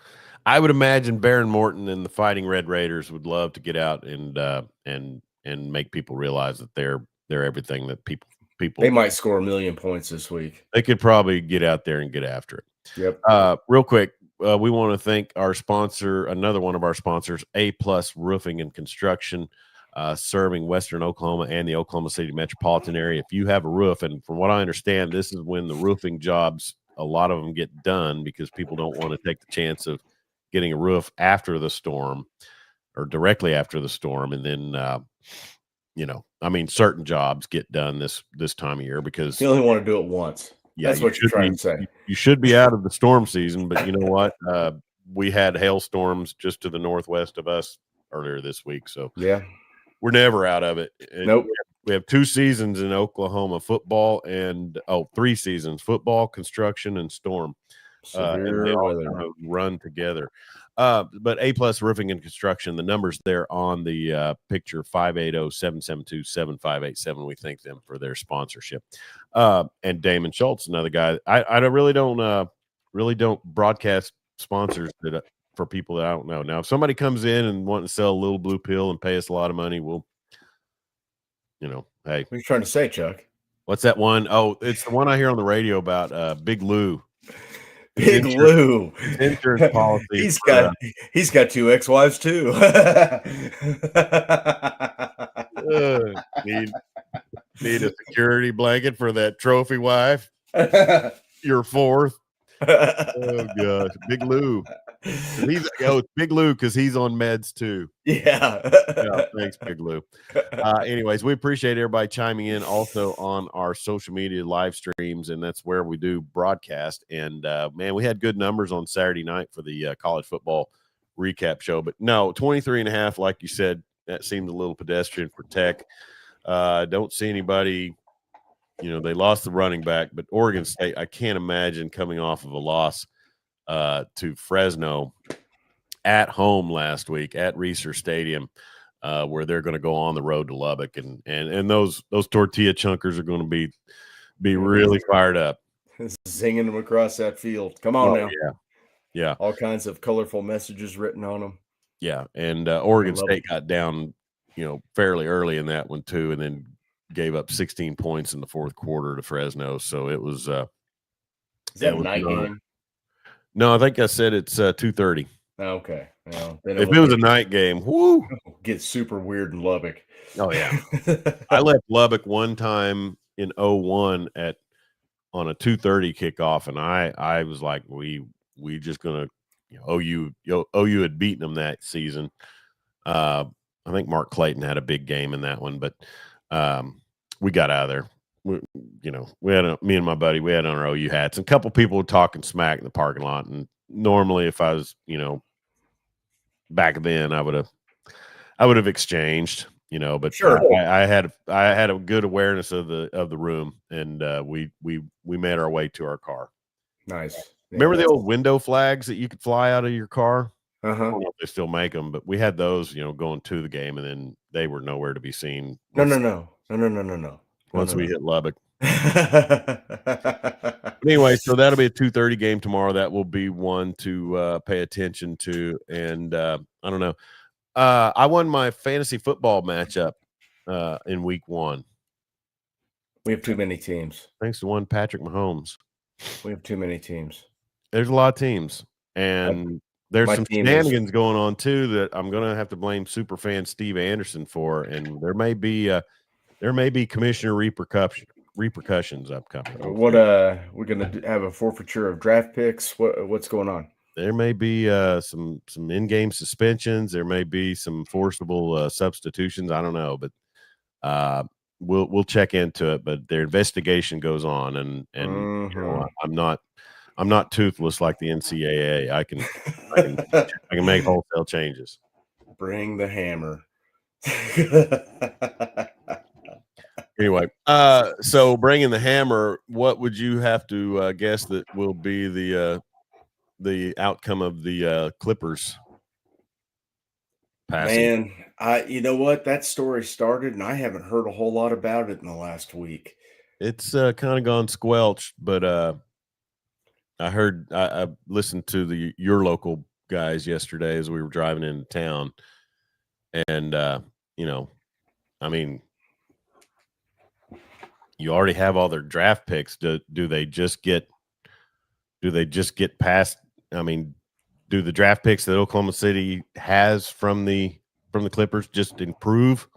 I would imagine Baron Morton and the Fighting Red Raiders would love to get out and make people realize that they're everything that people they might score 1 million points this week. They could probably get out there and get after it. Yep. Real quick, we want to thank our sponsor, another one of our sponsors, A+ Roofing and Construction, serving Western Oklahoma and the Oklahoma City metropolitan area. If you have a roof, and from what I understand, this is when the roofing jobs, a lot of them get done because people don't want to take the chance of getting a roof after the storm or directly after the storm. And then, certain jobs get done this time of year because you only want to do it once. Yeah, that's what you're trying to say. You should be out of the storm season, but you know what? We had hailstorms just to the northwest of us earlier this week. So yeah, we're never out of it. Nope. We have 2 seasons in Oklahoma, football and 3 seasons, football, construction, and storm. And they all kind of run together. But A+ Roofing and Construction, the numbers there on the picture, 580-772-7587. We thank them for their sponsorship. And Damon Schultz, another guy. I really don't broadcast sponsors for people that I don't know. Now, if somebody comes in and want to sell a little blue pill and pay us a lot of money, we'll, hey. What are you trying to say, Chuck? What's that one? Oh, it's the one I hear on the radio about Big Lou. Big Lou. Insurance policy. He's got 2 ex-wives too. Need a security blanket for that trophy wife. Your 4th. Oh gosh, Big Lou. It's Big Lou because he's on meds too. Yeah. Thanks, Big Lou. Anyways, we appreciate everybody chiming in also on our social media live streams, and that's where we do broadcast. And man, we had good numbers on Saturday night for the college football recap show. But no, 23.5, like you said, that seemed a little pedestrian for Tech. Don't see anybody. They lost the running back, but Oregon State, I can't imagine coming off of a loss to Fresno at home last week at Reser Stadium, where they're going to go on the road to Lubbock, and those tortilla chunkers are going to be really fired up, zinging them across that field. Come on now, yeah, all kinds of colorful messages written on them. Yeah, and Oregon State got down, fairly early in that one too, and then gave up 16 points in the 4th quarter to Fresno. So it was. Is that a night game? No, I think I said it's 2:30. Okay. Well, if it was a night game, whoo, get super weird in Lubbock. Oh yeah. I left Lubbock one time in 01 on a 2:30 kickoff, and I was like, we just gonna, OU had beaten them that season. I think Mark Clayton had a big game in that one, but we got out of there. We had me and my buddy, we had on our OU hats, and a couple people were talking smack in the parking lot. And normally, if I was, back then, I would have exchanged, but Sure. I had a good awareness of the room, and we made our way to our car. Nice. Remember the old window flags that you could fly out of your car? I Uh-huh. don't know if they still make them, but we had those, going to the game, and then they were nowhere to be seen. No. Once we hit Lubbock. But Anyway, so that'll be a 2:30 game tomorrow. That will be one to pay attention to. And I don't know. I won my fantasy football matchup in week 1. we have too many teams. Thanks to one Patrick Mahomes. We have too many teams. There's a lot of teams. And there's my some team is- shenanigans going on too that I'm going to have to blame superfan Steve Anderson for. And there may be commissioner repercussions upcoming. What we're gonna have a forfeiture of draft picks. What's going on? There may be some in-game suspensions. There may be some forcible substitutions. I don't know, but we'll check into it. But their investigation goes on, and I'm not toothless like the NCAA. I can make wholesale changes. Bring the hammer. Anyway, so bringing the hammer, what would you have to guess that will be the outcome of the Clippers passing? Man, you know what? That story started, and I haven't heard a whole lot about it in the last week. It's kind of gone squelched, but I listened to your local guys yesterday as we were driving into town, and I mean, you already have all their draft picks. Do they just get past? I mean, do the draft picks that Oklahoma City has from the Clippers just improve?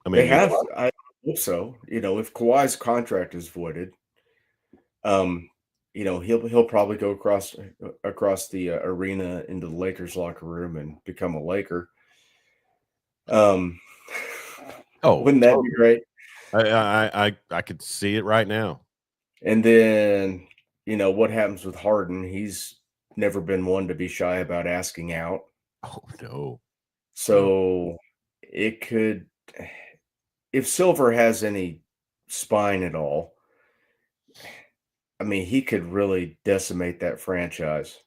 I mean, They have. I hope so. If Kawhi's contract is voided, he'll probably go across the arena into the Lakers locker room and become a Laker. Wouldn't that be great? I could see it right now. And then, what happens with Harden? He's never been one to be shy about asking out. Oh, no. So it could, if Silver has any spine at all, I mean, he could really decimate that franchise.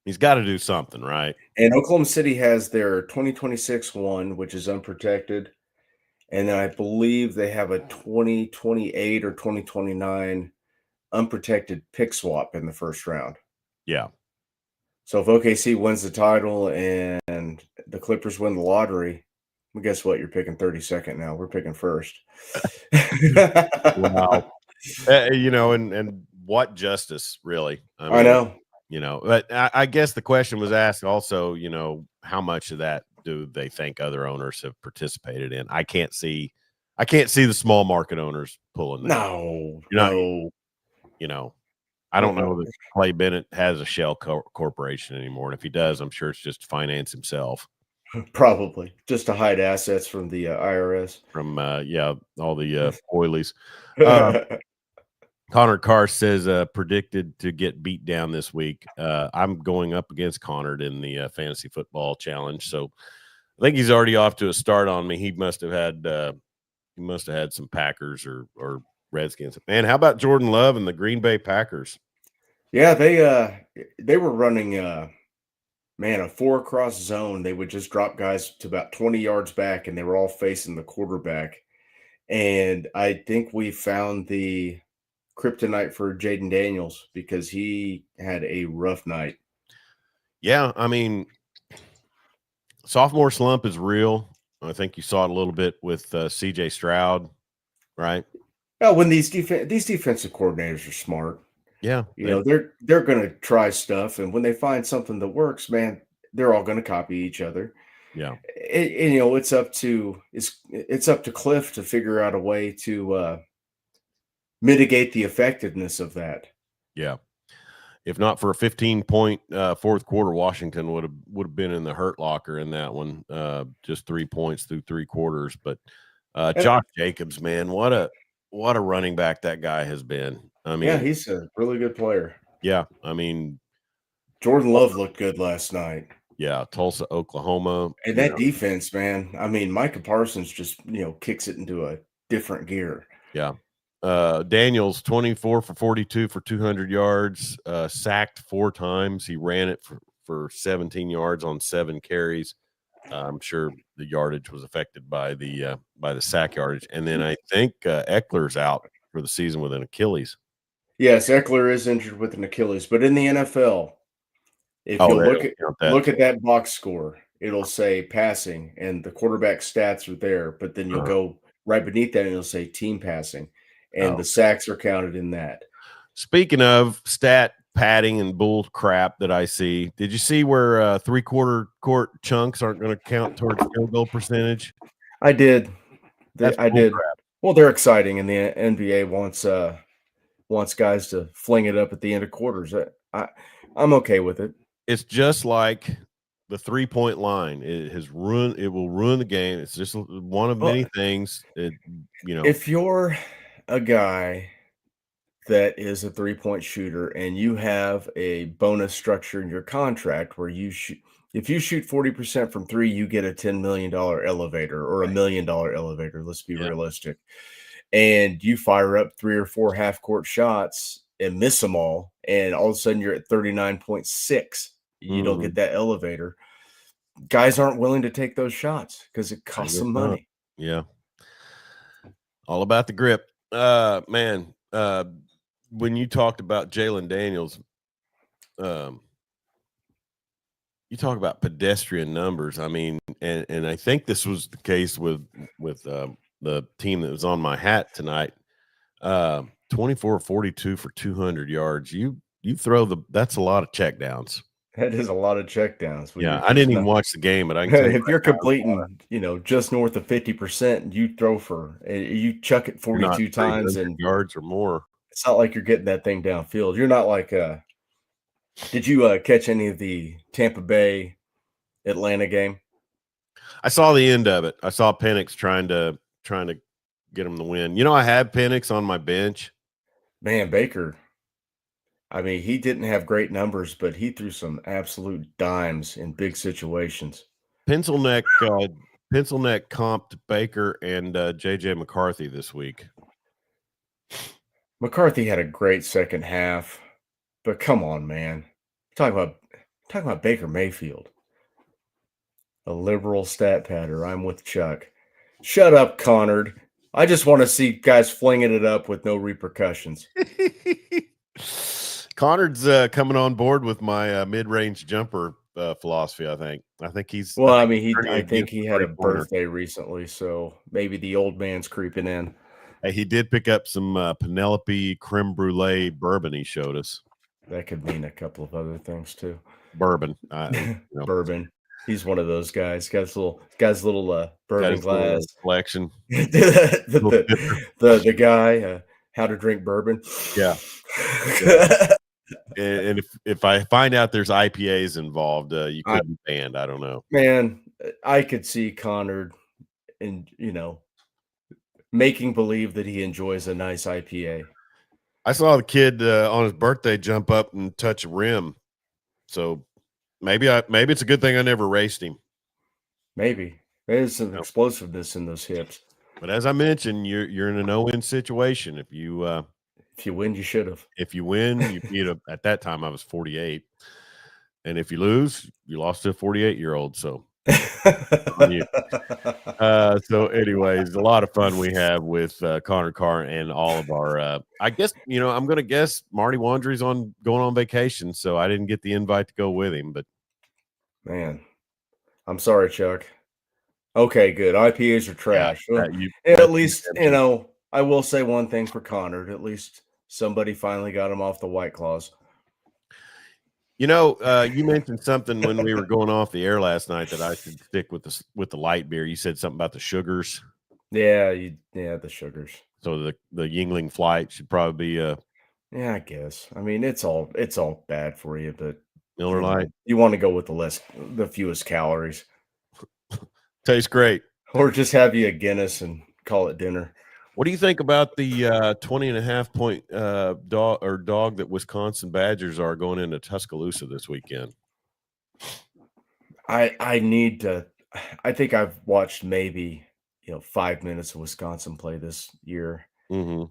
He's got to do something, right? And Oklahoma City has their 2026 one, which is unprotected. And then I believe they have a 2028 or 2029 unprotected pick swap in the first round. Yeah. So if OKC wins the title and the Clippers win the lottery, well, guess what? You're picking 32nd now. We're picking first. Wow. And what justice, really? I know. But I guess the question was asked also, how much of that do they think other owners have participated in? I can't see the small market owners pulling that. No. I don't know that Clay Bennett has a shell corporation anymore. And if he does, I'm sure it's just to finance himself. Probably just to hide assets from the IRS. From, all the oilies. Connor Carr says predicted to get beat down this week. I'm going up against Connor in the fantasy football challenge. So I think he's already off to a start on me. He must have had some Packers or Redskins. Man, how about Jordan Love and the Green Bay Packers? Yeah, they were running a 4-across zone. They would just drop guys to about 20 yards back, and they were all facing the quarterback. And I think we found the kryptonite for Jaden Daniels because he had a rough night. Yeah, I mean, sophomore slump is real. I think you saw it a little bit with C.J. Stroud, right? Well, when these defensive coordinators are smart, yeah, they're going to try stuff, and when they find something that works, man, they're all going to copy each other. Yeah, it's up to Cliff to figure out a way to mitigate the effectiveness of that. Yeah. If not for a 15-point fourth quarter, Washington would have been in the hurt locker in that one. Just 3 points through 3 quarters. But Josh Jacobs, man, what a running back that guy has been. I mean, Yeah, he's a really good player. Yeah, I mean, Jordan Love looked good last night. Yeah, Tulsa, Oklahoma. And that defense, man, I mean, Micah Parsons just, kicks it into a different gear. Yeah. Daniels, 24 for 42 for 200 yards, sacked 4 times. He ran it for 17 yards on 7 carries. I'm sure the yardage was affected by the sack yardage. And then I think Eckler's out for the season with an Achilles. Yes, Eckler is injured with an Achilles, but in the NFL, if you look at that box score, it'll say passing and the quarterback stats are there, but then you'll go right beneath that and it'll say team passing, and the sacks are counted in that. Speaking of stat padding and bull crap that I see, did you see where 3/4 court chunks aren't going to count towards field goal percentage? I did. I did. Crap. Well, they're exciting, and the NBA wants guys to fling it up at the end of quarters. I'm okay with it. It's just like the 3-point line. It will ruin the game. It's just one of many things. If you're a guy that is a 3-point shooter and you have a bonus structure in your contract where if you shoot 40% from 3, you get a $10 million elevator or $1 million elevator. Let's be realistic. And you fire up 3 or 4 half-court shots and miss them all, and all of a sudden you're at 39.6. You don't get that elevator. Guys aren't willing to take those shots because it costs them money. Yeah. All about the grip. Man, when you talked about Jalen Daniels, you talk about pedestrian numbers. I mean, and I think this was the case with the team that was on my hat tonight. 24-42 for 200 yards. You that's a lot of checkdowns. That is a lot of checkdowns. Yeah, I didn't even watch the game, but I can tell if you're completing, just north of 50%, you throw you chuck it 42 times and yards or more. It's not like you're getting that thing downfield. You're not like did you catch any of the Tampa Bay Atlanta game? I saw the end of it. I saw Penix trying to get him the win. I had Penix on my bench. Man, Baker, I mean, he didn't have great numbers, but he threw some absolute dimes in big situations. Pencil neck comped Baker and J.J. McCarthy this week. McCarthy had a great second half, but come on, man. Talk about Baker Mayfield. A liberal stat patter. I'm with Chuck. Shut up, Connard. I just want to see guys flinging it up with no repercussions. Connard's coming on board with my mid-range jumper philosophy. I think he's. Well, I think he had a birthday recently, so maybe the old man's creeping in. Hey, he did pick up some Penelope creme brulee bourbon. He showed us. That could mean a couple of other things too. Bourbon, bourbon. He's one of those guys. Got his little bourbon glass collection. the guy, how to drink bourbon. Yeah. And if I find out there's IPAs involved, you could be banned. I don't know. Man, I could see Connard and making believe that he enjoys a nice IPA. I saw the kid on his birthday jump up and touch a rim. So maybe it's a good thing I never raced him. Maybe there's some explosiveness in those hips. But as I mentioned, you're in a no-win situation. If you win, you should have. If you win, you beat him. At that time, I was 48, and if you lose, you lost to a 48-year-old. So, so anyways, a lot of fun we have with Connor Carr and all of our. I guess I'm going to guess Marty Wandry's going on vacation, so I didn't get the invite to go with him. But man, I'm sorry, Chuck. Okay, good. IPAs are trash. At least I will say one thing for Connor. At least somebody finally got him off the White Claws. You mentioned something when we were going off the air last night that I should stick with the light beer. You said something about the sugars. Yeah, the sugars. So the Yingling flight should probably be Yeah, I guess. I mean, it's all bad for you, but Miller Lite. you want to go with the fewest calories, Tastes great. or just have you a Guinness and call it dinner. What do you think about the 20.5 point dog that Wisconsin Badgers are going into Tuscaloosa this weekend? I need to. I think I've watched maybe 5 minutes of Wisconsin play this year. Mm-hmm.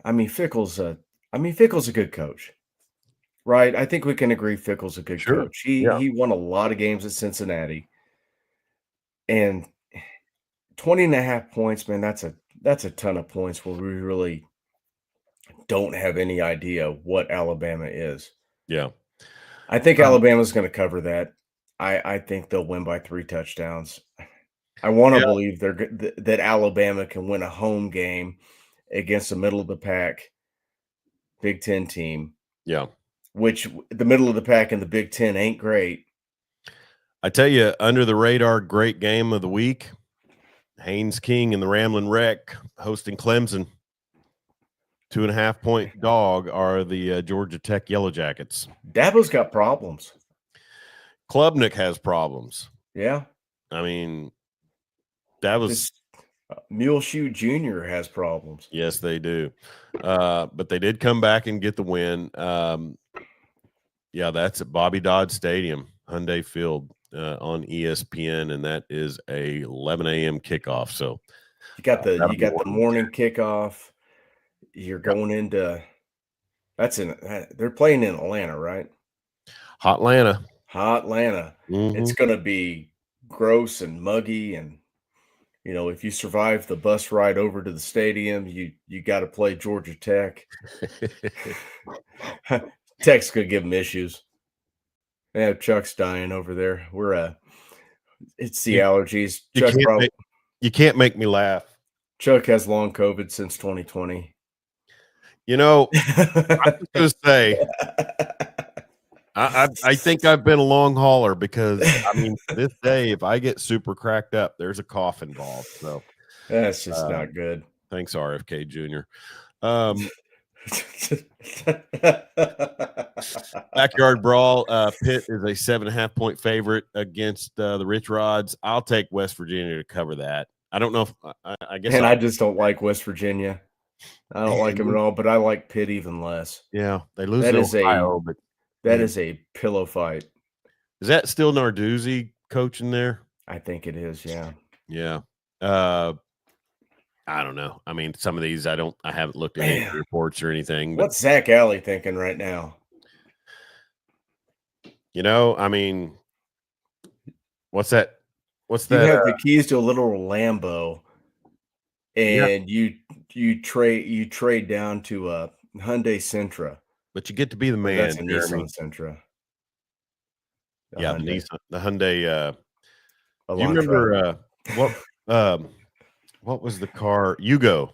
I mean, Fickle's a good coach, right? I think we can agree Fickle's a good Sure. coach. He won a lot of games at Cincinnati, and 20.5 points, man, that's a ton of points where we really don't have any idea what Alabama is. Yeah. I think Alabama's going to cover that. I think they'll win by 3 touchdowns. I want to believe that Alabama can win a home game against the middle of the pack Big Ten team. Yeah. Which the middle of the pack in the Big Ten ain't great. I tell you, under the radar, great game of the week. Haynes King and the Ramblin' Wreck hosting Clemson. 2.5 point dog are the Georgia Tech Yellow Jackets. Dabo's got problems. Klubnik has problems. Yeah. I mean, that was Muleshoe Jr. has problems. Yes, they do. But they did come back and get the win. Yeah, that's at Bobby Dodd Stadium, Hyundai Field on ESPN, and that is a 11 a.m. kickoff. So you got the morning kickoff. You're going into they're playing in Atlanta, right? Hotlanta. Mm-hmm. It's going to be gross and muggy, and if you survive the bus ride over to the stadium, you got to play Georgia Tech. Tech's going to give them issues. Yeah, Chuck's dying over there. It's the allergies. You can't make me laugh. Chuck has long COVID since 2020. I was going to say, I think I've been a long hauler because, I mean, this day, if I get super cracked up, there's a cough involved. So that's just not good. Thanks, RFK Jr. Backyard Brawl. Pitt is a 7.5 point favorite against the Rich Rods. I'll take West Virginia to cover that. I don't know if I guess. And I just don't like West Virginia. I don't like them at all, but I like Pitt even less. Yeah, they lose to Ohio, but that is a pillow fight. Is that still Narduzzi coaching there? I think it is. Yeah. Yeah. I don't know. I mean, some of these I haven't looked at any reports or anything. But, what's Zach Alley thinking right now? I mean, what's that? You have the keys to a little Lambo, and you trade down to a Hyundai Sentra. But you get to be the man. That's a Nissan Sentra. The Hyundai. You remember what was the car? Yugo.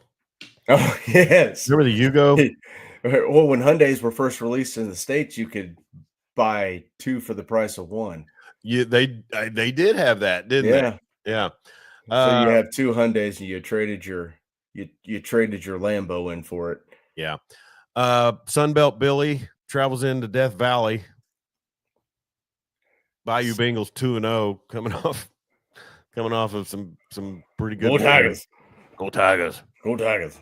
Oh, yes. Remember the Yugo? Well, when Hyundais were first released in the States, you could buy 2 for the price of 1. They did have that, didn't they? Yeah. So you have 2 Hyundais, and you traded your Lambo in for it. Yeah. Sunbelt Billy travels into Death Valley. Bayou Bengals 2-0, coming off of some pretty good. Go Tigers! Go Tigers! Go Tigers!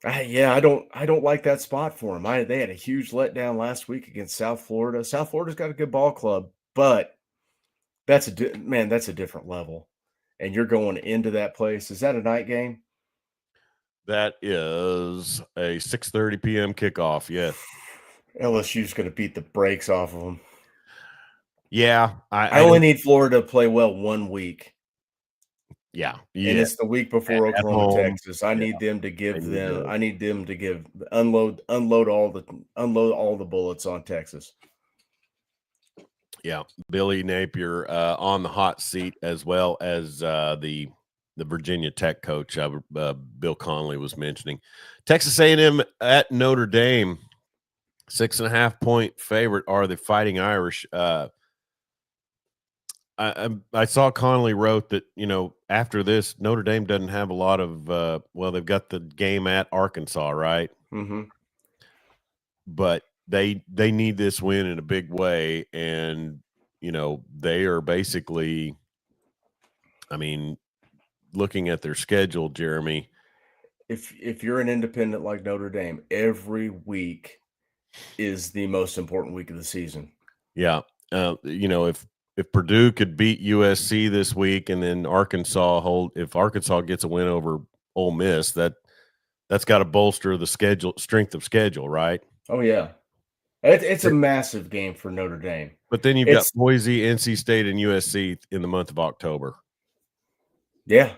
I don't like that spot for them. They had a huge letdown last week against South Florida. South Florida's got a good ball club, but that's a different level. And you're going into that place. Is that a night game? That is a 6:30 p.m. kickoff. Yes. LSU's going to beat the brakes off of them. Yeah, I only need Florida to play well 1 week. Yeah. And it's the week before Oklahoma, Texas. I need them to unload all the bullets on Texas. Yeah, Billy Napier on the hot seat, as well as the Virginia Tech coach Bill Connolly was mentioning. Texas A&M at Notre Dame, 6.5 point favorite are the Fighting Irish. I saw Connolly wrote that, after this, Notre Dame doesn't have a lot of they've got the game at Arkansas, right? Mm-hmm. But they need this win in a big way, and they are basically, I mean, looking at their schedule, Jeremy. If you're an independent like Notre Dame, every week is the most important week of the season. Yeah. If Purdue could beat USC this week, and then if Arkansas gets a win over Ole Miss, that's got to bolster the strength of schedule, right? Oh yeah, it's a massive game for Notre Dame. But then you've got Boise, NC State, and USC in the month of October. Yeah,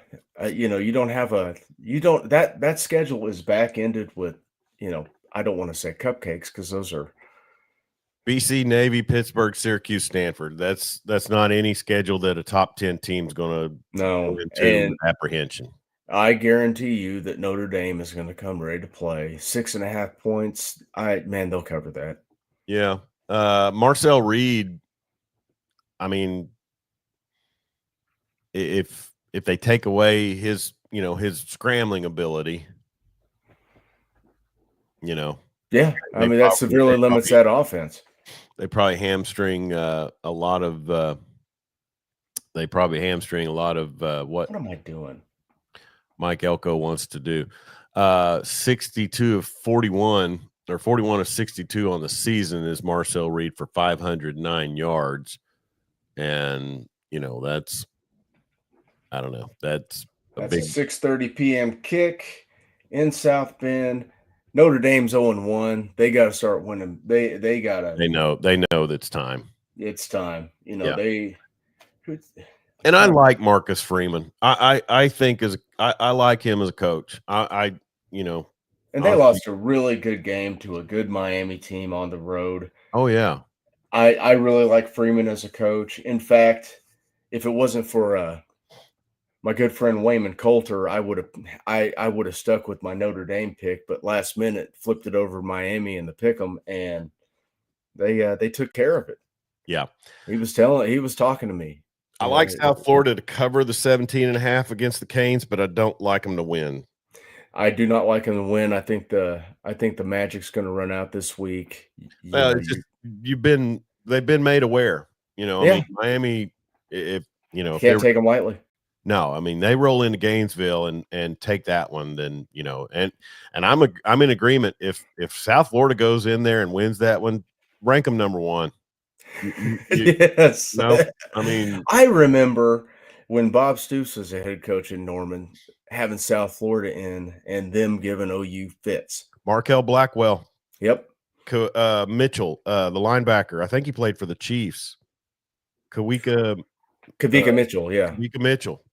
you don't have that schedule is back ended with, I don't want to say cupcakes because those are BC, Navy, Pittsburgh, Syracuse, Stanford. That's not any schedule that a top 10 team's going to no go into and apprehension. I guarantee you that Notre Dame is going to come ready to play. 6.5 points. They'll cover that. Yeah. Marcel Reed, I mean, if they take away his scrambling ability, Yeah, I mean, that severely limits that offense. They probably hamstring a lot of what am I doing? Mike Elko wants to do. 62 of 41 or 41 of 62 on the season is Marcel Reed for 509 yards. And, that's, I don't know. That's a 6:30 p.m. kick in South Bend. Notre Dame's 0-1. They got to start winning. They got to. They know that's time. It's time. And I like Marcus Freeman. I think I like him as a coach. And they lost a really good game to a good Miami team on the road. Oh yeah. I really like Freeman as a coach. In fact, if it wasn't for my good friend Wayman Coulter, I would have stuck with my Notre Dame pick, but last minute flipped it over Miami in the pick'em, and they took care of it. Yeah. He was talking to me. I like South Florida to cover the 17.5 against the Canes, but I don't like them to win. I do not like them to win. I think the Magic's going to run out this week. They've been made aware. I mean, Miami, if can't take them lightly. No, I mean, they roll into Gainesville and take that one, then and I'm in agreement. If South Florida goes in there and wins that one, rank them number one. Yes. No, I mean, I remember when Bob Stoops was a head coach in Norman, having South Florida in and them giving OU fits. Markel Blackwell. Yep. Mitchell, the linebacker. I think he played for the Chiefs. Kavika Mitchell, yeah. Kavika Mitchell.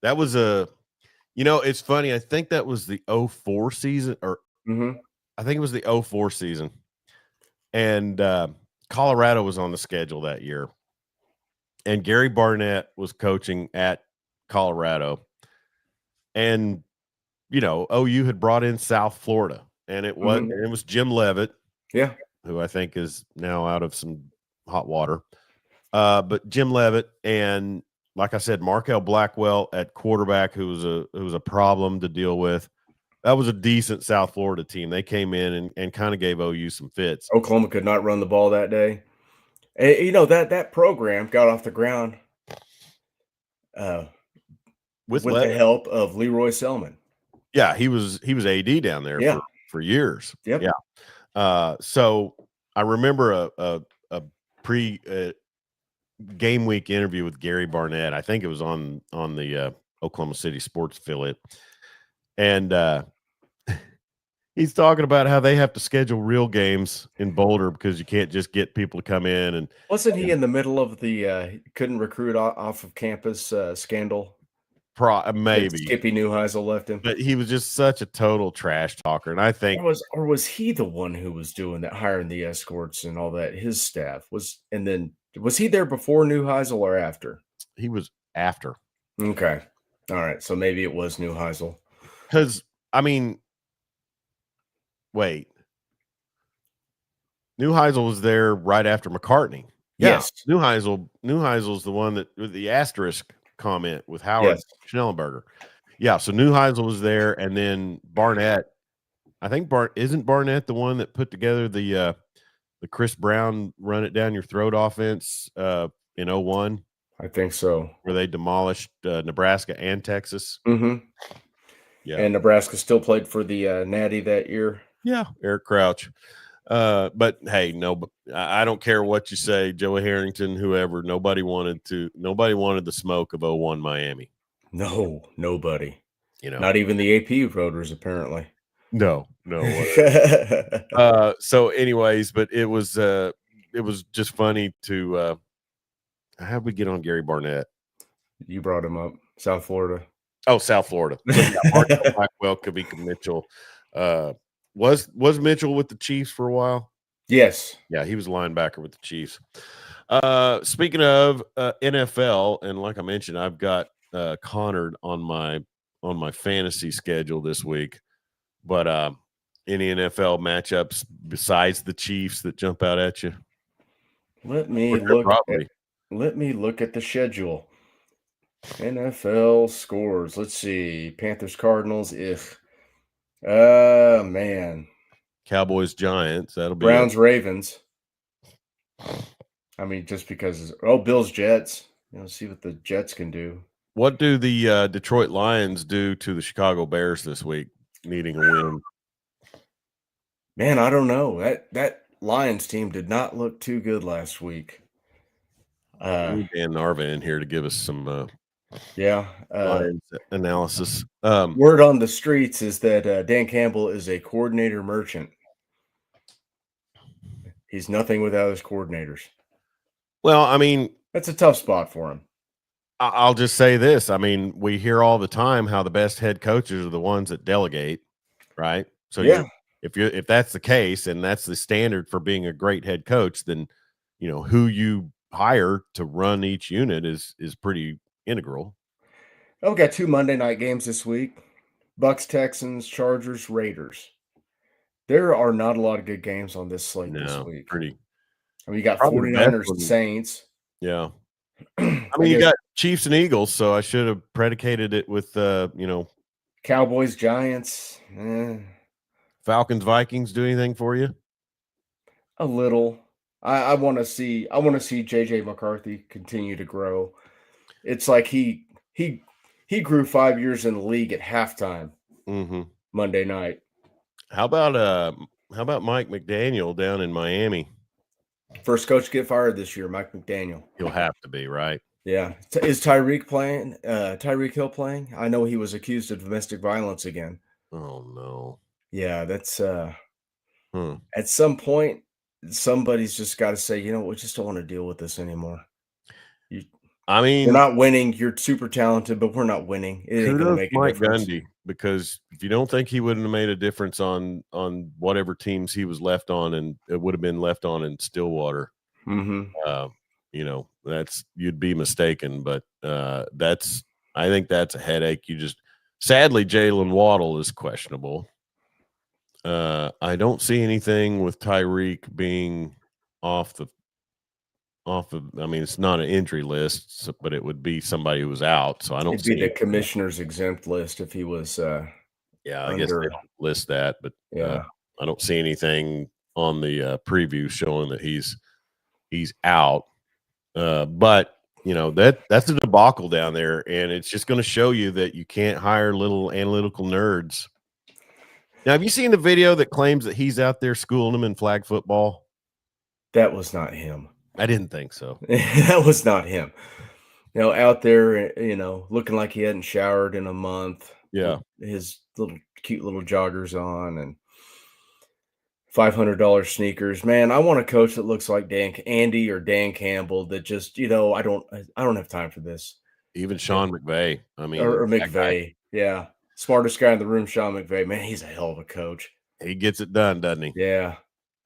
That was it's funny. I think that was the 04 season, or I think it was the 04 season. And Colorado was on the schedule that year. And Gary Barnett was coaching at Colorado. And, OU had brought in South Florida. And it was Jim Leavitt. Yeah. Who I think is now out of some hot water. But Jim Leavitt and, like I said, Markel Blackwell at quarterback, who was a problem to deal with. That was a decent South Florida team. They came in and kind of gave OU some fits. Oklahoma could not run the ball that day. And, that program got off the ground with the help of Leroy Selman. Yeah, he was AD down there for years. Yep. Yeah. So I remember a pre game week interview with Gary Barnett. I think it was on the Oklahoma City Sports affiliate. And he's talking about how they have to schedule real games in Boulder because you can't just get people to come in. And wasn't he in the middle of the couldn't recruit off of campus scandal? Maybe Skippy Neuheisel left him, but he was just such a total trash talker. And I think was he the one who was doing that, hiring the escorts and all that? His staff was, and then was he there before Neuheisel or after? He was after. Okay, all right, so maybe it was Neuheisel. Because I mean, wait, Neuheisel was there right after McCartney. Yes. Neuheisel's the one that with the asterisk comment with Howard Yes. Schnellenberger. Yeah, so Neuheisel was there, and then Barnett. I think isn't Barnett the one that put together the Chris Brown run it down your throat offense in 01, I think so. where they demolished Nebraska and Texas. Mm-hmm. Yeah, And Nebraska still played for the Natty that year. yeah, Eric Crouch. But hey, I don't care what you say, Joey Harrington, whoever. Nobody wanted the smoke of 01 Miami. No, nobody. You know, Not even the AP voters, apparently. no. So, anyways, but it was just funny to. How'd we get on Gary Barnett? You brought him up, South Florida. Oh, South Florida. So, yeah, Markel Blackwell, Kavika Mitchell. Was Mitchell with the Chiefs for a while? Yes. Yeah, he was a linebacker with the Chiefs. Speaking of NFL, and like I mentioned, I've got Connard on my fantasy schedule this week. But any NFL matchups besides the Chiefs that jump out at you? Let me look at the schedule. NFL scores. Let's see. Panthers, Cardinals. Man. Cowboys, Giants. That'll be Browns, Ravens. I mean, just because. Bills, Jets. See what the Jets can do. What do the Detroit Lions do to the Chicago Bears this week, needing a win? Man, I don't know. That Lions team did not look too good last week. Dan Narva in here to give us some Lions analysis. Word on the streets is that Dan Campbell is a coordinator merchant. He's nothing without his coordinators. Well, I mean, that's a tough spot for him. I'll just say this. I mean, we hear all the time how the best head coaches are the ones that delegate, right? So yeah, if that's the case and that's the standard for being a great head coach, then who you hire to run each unit is pretty integral. We've got 2 Monday night games this week: Bucks, Texans, Chargers, Raiders. There are not a lot of good games on this slate this week. Pretty. I mean, you got 49ers, Saints. Yeah. I mean, you got Chiefs and Eagles, so I should have predicated it with Cowboys, Giants. Falcons, Vikings. Do anything for you? A little. I want to see JJ McCarthy continue to grow. It's like he grew 5 years in the league at halftime. Mm-hmm. Monday night. How about Mike McDaniel down in Miami? First coach to get fired this year, Mike McDaniel. He'll have to be, right? Yeah. Is Tyreek playing? Tyreek Hill playing? I know he was accused of domestic violence again. Oh no. Yeah, that's at some point somebody's just got to say, we just don't want to deal with this anymore. We're not winning. You're super talented, but we're not winning. It ain't gonna make a difference. Gundy, because if you don't think he wouldn't have made a difference on whatever teams he was left on, and it would have been left on in Stillwater, you'd be mistaken. But I think that's a headache. Sadly, Jalen Waddle is questionable. I don't see anything with Tyreek being off of. I mean, it's not an injury list, but it would be somebody who was out. So I don't see the commissioner's exempt list if he was. I guess they don't list that, but I don't see anything on the preview showing that he's out. But that's a debacle down there, and it's just going to show you that you can't hire little analytical nerds. Now, have you seen the video that claims that he's out there schooling them in flag football? That was not him. I didn't think so. That was not him. Out there, looking like he hadn't showered in a month. Yeah. His cute little joggers on and $500 sneakers. Man, I want a coach that looks like Andy or Dan Campbell that just, I don't have time for this. Even Sean McVay. I mean, or McVay. Yeah. Smartest guy in the room, Sean McVay. Man, he's a hell of a coach. He gets it done, doesn't he? Yeah.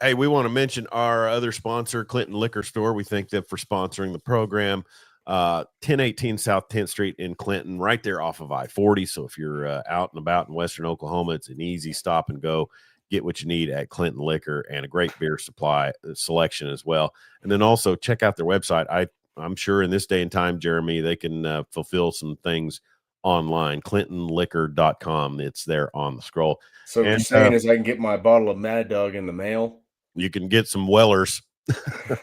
Hey, we want to mention our other sponsor, Clinton Liquor Store. We thank them for sponsoring the program. 1018 South 10th Street in Clinton, right there off of I-40. So if you're out and about in Western Oklahoma, it's an easy stop and go. get what you need at Clinton Liquor, and a great beer supply selection as well. And then also check out their website. I'm sure in this day and time, Jeremy, they can fulfill some things online. ClintonLiquor.com. It's there on the scroll. So what you're And, saying is I can get my bottle of Mad Dog in the mail? You can get some Wellers.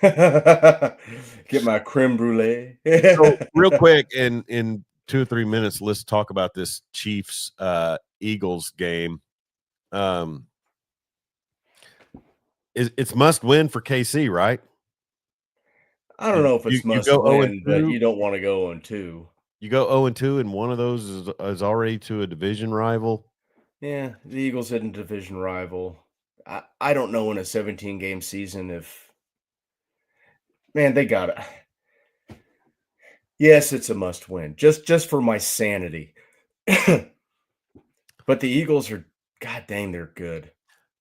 Get my creme brulee. So real quick, in 2 or 3 minutes, let's talk about this Chiefs Eagles game. It's must win for KC, right? I don't know if it's You must go win, but 0-2. you don't want to go 0-2. You go 0-2, and one of those is already to a division rival. Yeah, the Eagles had a division rival. I don't know in a 17-game season if they got it. Yes, it's a must win. Just for my sanity. But the Eagles are, god dang, they're good.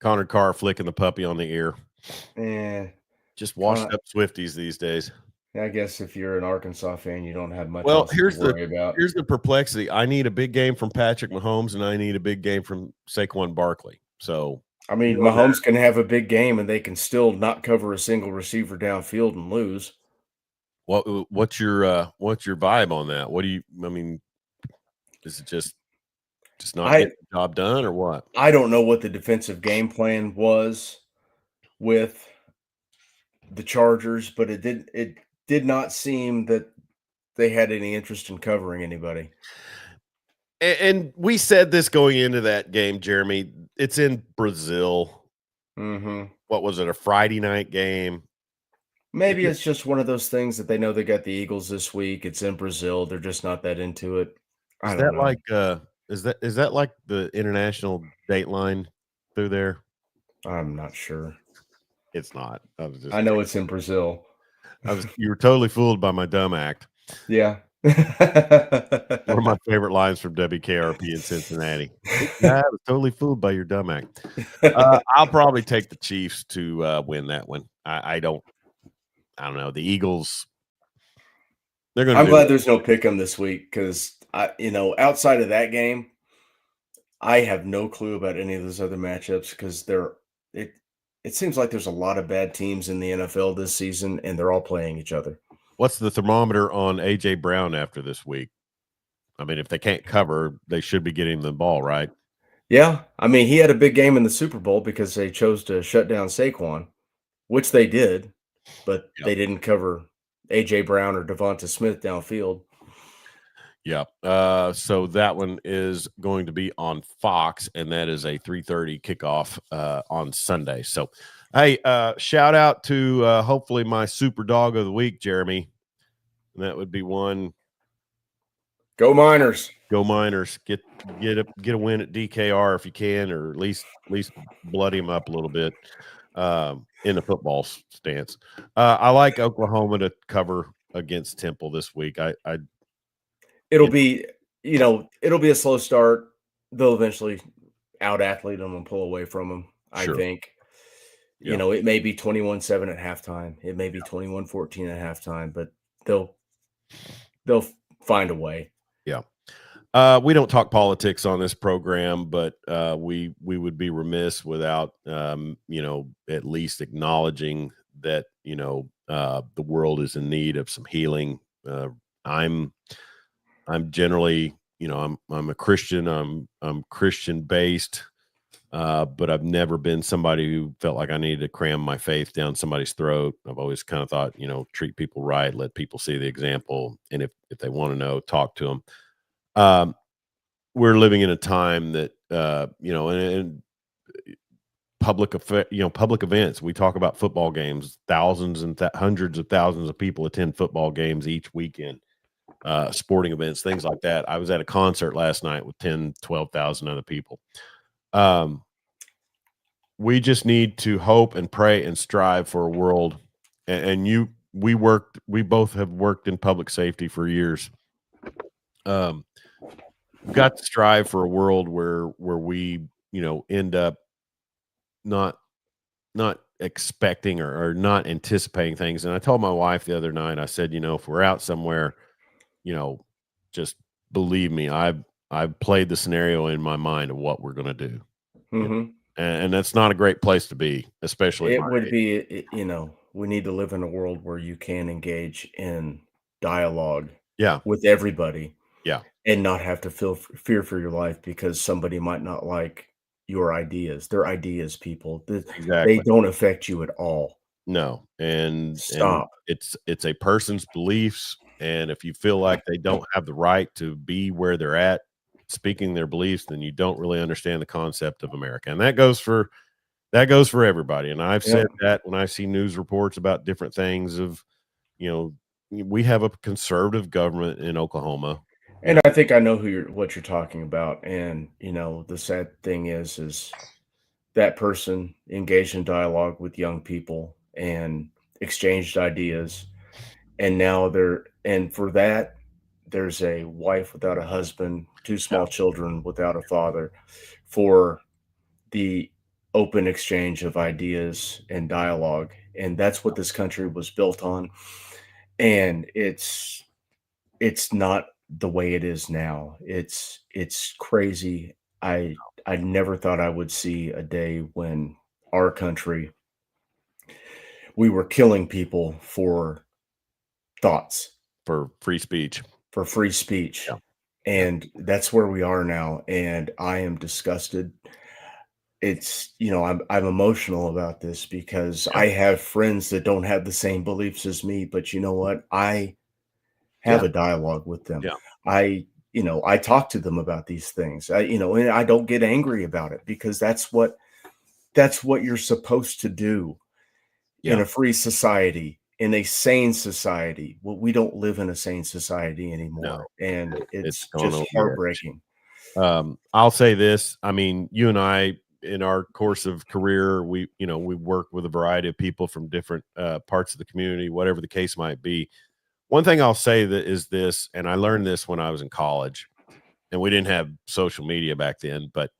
Connor Carr flicking the puppy on the ear. Just washed up Swifties these days. I guess if you're an Arkansas fan, you don't have much Well, else to worry about. Here's the perplexity. I need a big game from Patrick Mahomes, and I need a big game from Saquon Barkley. So, I mean, Mahomes can have a big game, and they can still not cover a single receiver downfield and lose. What's your vibe on that? What do you? I mean, is it just not getting the job done, or what? I don't know what the defensive game plan was with the Chargers, but it did not seem that they had any interest in covering anybody. And we said this going into that game, Jeremy. It's in Brazil. Mm-hmm. What was it? A Friday night game? Maybe it's just one of those things that they know they got the Eagles this week. It's in Brazil. They're just not that into it. I don't know. Like is that like the international date line through there? I'm not sure. It's not. I know it's in Brazil. You were totally fooled by my dumb act. Yeah. One of my favorite lines from WKRP in Cincinnati. I was totally fooled by your dumb act. I'll probably take the Chiefs to win that one. I don't know. The Eagles, they're going to. I'm glad there's no pick 'em this week because outside of that game, I have no clue about any of those other matchups because it seems like there's a lot of bad teams in the NFL this season, and they're all playing each other. What's the thermometer on A.J. Brown after this week? I mean, if they can't cover, they should be getting the ball, right? Yeah. I mean, he had a big game in the Super Bowl because they chose to shut down Saquon, which they did, but they didn't cover A.J. Brown or Devonta Smith downfield. Yeah. So that one is going to be on Fox, and that is a 3:30 kickoff on Sunday. So, hey, shout out to hopefully my super dog of the week, Jeremy. And that would be one. Go Miners! Go Miners! Get a win at DKR if you can, or at least bloody him up a little bit in the football stance. I like Oklahoma to cover against Temple this week. It'll be a slow start. They'll eventually out-athlete them and pull away from them, I think. Yeah. It may be 21-7 at halftime. It may be 21-14 at halftime, but they'll find a way. Yeah. We don't talk politics on this program, but we would be remiss without, at least acknowledging that, the world is in need of some healing. I'm generally, I'm a Christian. I'm Christian based, but I've never been somebody who felt like I needed to cram my faith down somebody's throat. I've always kind of thought, treat people right, let people see the example, and if they want to know, talk to them. We're living in a time that, and public events. We talk about football games. Thousands and hundreds of thousands of people attend football games each weekend. Sporting events, things like that. I was at a concert last night with 10, 12,000 other people. We just need to hope and pray and strive for a world. We both have worked in public safety for years. We've got to strive for a world where we, end up not expecting or not anticipating things. And I told my wife the other night, I said, if we're out somewhere, just believe me, I've played the scenario in my mind of what we're going to do. Mm-hmm. and that's not a great place to be, especially at It my would age. be, we need to live in a world where you can engage in dialogue Yeah, with everybody yeah, and not have to feel fear for your life because somebody might not like your ideas. Their ideas, people. They exactly. don't affect you at all. No, and Stop. it's a person's beliefs, and if you feel like they don't have the right to be where they're at, speaking their beliefs, then you don't really understand the concept of America, and that goes for everybody. And I've Yep. said that when I see news reports about different things of, we have a conservative government in Oklahoma. You And know, I think I know what you're talking about. And the sad thing is that person engaged in dialogue with young people and exchanged ideas. And now and for that, there's a wife without a husband, two yeah, small children without a father, for the open exchange of ideas and dialogue. And that's what this country was built on. And it's not the way it is now. It's crazy. I never thought I would see a day when our country, we were killing people for thoughts, for free speech. for free speech. Yeah, yeah, And that's where we are now. And I am disgusted. I'm emotional about this because yeah, I have friends that don't have the same beliefs as me, but you know what? I have yeah, a dialogue with them. yeah, I talk to them about these things. And I don't get angry about it because that's what you're supposed to do in yeah. a free society, in a sane society. Well, we don't live in a sane society No, anymore, and it's it's gone just over the edge. heartbreaking. I'll say this. I mean, you and I, in our course of career, we work with a variety of people from different parts of the community, whatever the case might be. One thing I'll say that is this, and I learned this when I was in college, and we didn't have social media back then, but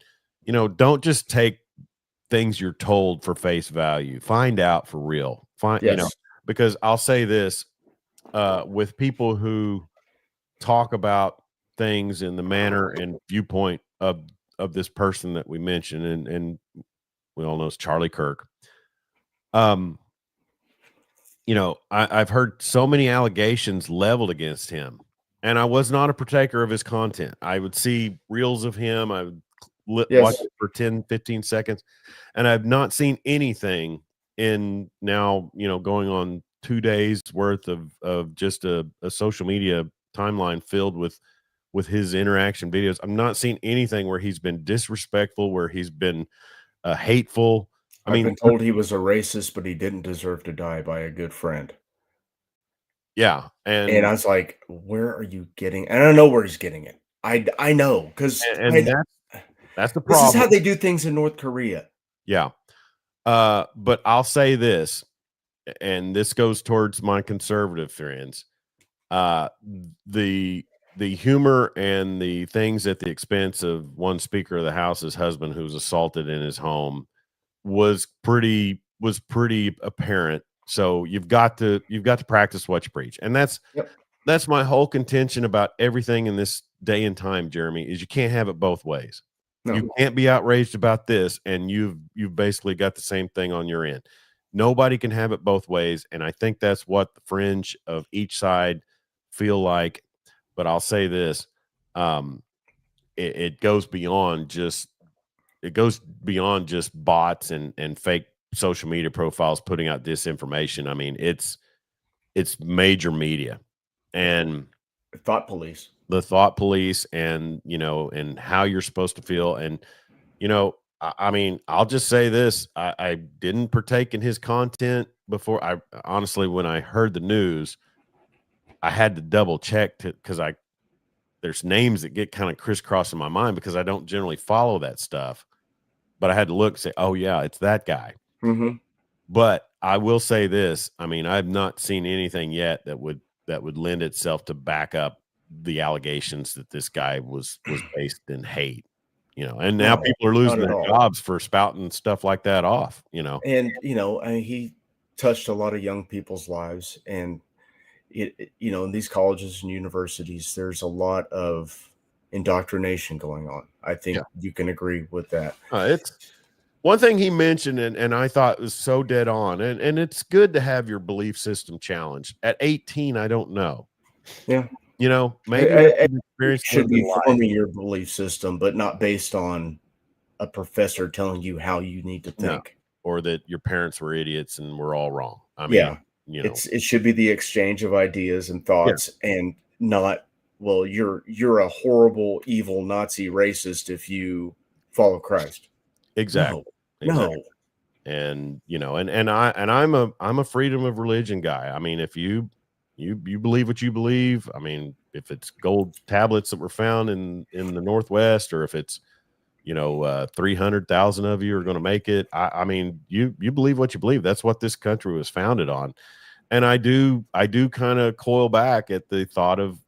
don't just take things you're told for face value. Find out for real. Yes. Because I'll say this, with people who talk about things in the manner and viewpoint of this person that we mentioned, and we all know it's Charlie Kirk. Um, I've heard so many allegations leveled against him, and I was not a partaker of his content. I would see reels of him. I would watch Yes. it for 10, 15 seconds, and I've not seen anything in now, going on 2 days worth of just a social media timeline filled with his interaction videos. I'm not seeing anything where he's been disrespectful, where he's been hateful. I I've mean, been told he was a racist, but he didn't deserve to die by a good friend. yeah, And I was like, "Where are you getting?" And I know where he's getting it. I know because and that's the this is how problem. they do things in North Korea. Yeah. But I'll say this, and this goes towards my conservative friends. Uh, the the humor and the things at the expense of one Speaker of the House's husband who was assaulted in his home was pretty apparent. So you've got to practice what you preach, and Yep. that's my whole contention about everything in this day and time, Jeremy, is you can't have it both ways. No. You can't be outraged about this and you've basically got the same thing on your end. Nobody can have it both ways, and I think that's what the fringe of each side feel like. But I'll say this, um, it goes beyond just bots and fake social media profiles putting out disinformation. I mean, it's major media and Thought police. the thought police and and how you're supposed to feel. And I mean, I'll just say this, I didn't partake in his content before. I honestly, when I heard the news, I had to double check because there's names that get kind of crisscrossing my mind because I don't generally follow that stuff, but I had to look and say, oh yeah, it's that guy. Mhm. But I will say this, I mean, I've not seen anything yet that would lend itself to back up the allegations that this guy was based in hate, and now No, people are not losing at their all. jobs for spouting stuff like that off. And, I mean, he touched a lot of young people's lives. And, in these colleges and universities, there's a lot of indoctrination going on. I think Yeah. you can agree with that. It's One thing he mentioned, and I thought was so dead on, and it's good to have your belief system challenged. At 18, I don't know. Yeah. Maybe It experience should living be life. forming your belief system, but not based on a professor telling you how you need to No. think. Or that your parents were idiots and we're all wrong. I mean, Yeah. It should be the exchange of ideas and thoughts, and not, well, you're a horrible, evil Nazi racist if you follow Christ. exactly. No. And I'm a freedom of religion guy. I mean, if you believe what you believe, I mean, if it's gold tablets that were found in the Northwest, or if it's 300,000 of you are going to make it. I mean, you believe what you believe. That's what this country was founded on. And I do kind of coil back at the thought of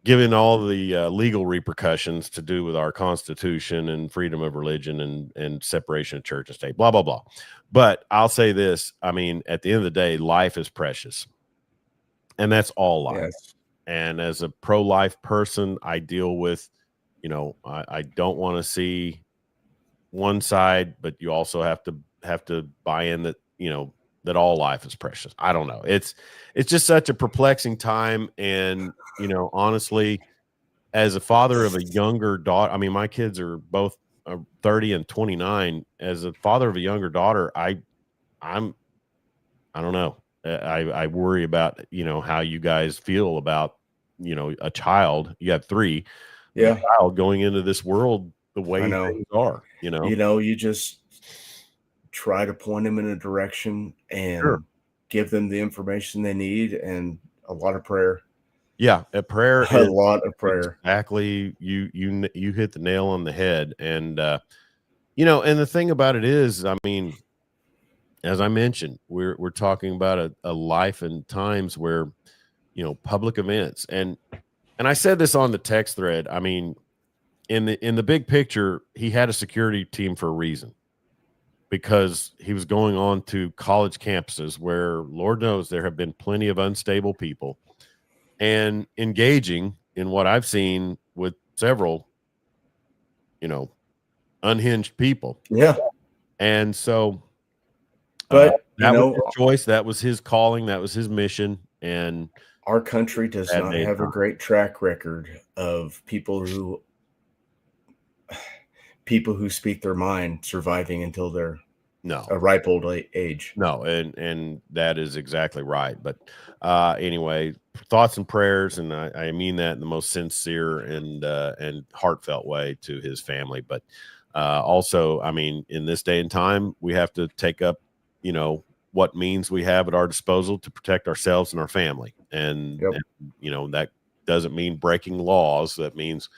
giving all the legal repercussions to do with our Constitution and freedom of religion and separation of church and state, blah, blah, blah. But I'll say this. I mean, at the end of the day, life is precious. And that's all life. Yes. And as a pro-life person, I deal with, I don't want to see one side, but you also have to buy in that, that all life is precious. I don't know. It's just such a perplexing time. And, honestly, as a father of a younger daughter, I mean, my kids are both 30 and 29. As a father of a younger daughter, I don't know. I worry about, how you guys feel about, a child. You have 3. Yeah. A child going into this world the way things are, You just try to point them in a direction and give them the information they need, and a lot of prayer. Yeah. A lot of prayer. Exactly. You hit the nail on the head. And, and the thing about it is, I mean, as I mentioned, we're talking about a life and times where, public events, and I said this on the text thread. I mean, in the big picture, he had a security team for a reason, because he was going on to college campuses where, Lord knows, there have been plenty of unstable people, and engaging in what I've seen with several, unhinged people. Yeah. And so, but that was his choice. That was his calling. That was his mission. And our country does not have a great track record of people who speak their mind surviving until they're a ripe old age. No, and that is exactly right. But anyway, thoughts and prayers, and I mean that in the most sincere and heartfelt way to his family. But also, I mean, in this day and time, we have to take up, what means we have at our disposal to protect ourselves and our family. And that doesn't mean breaking laws. That means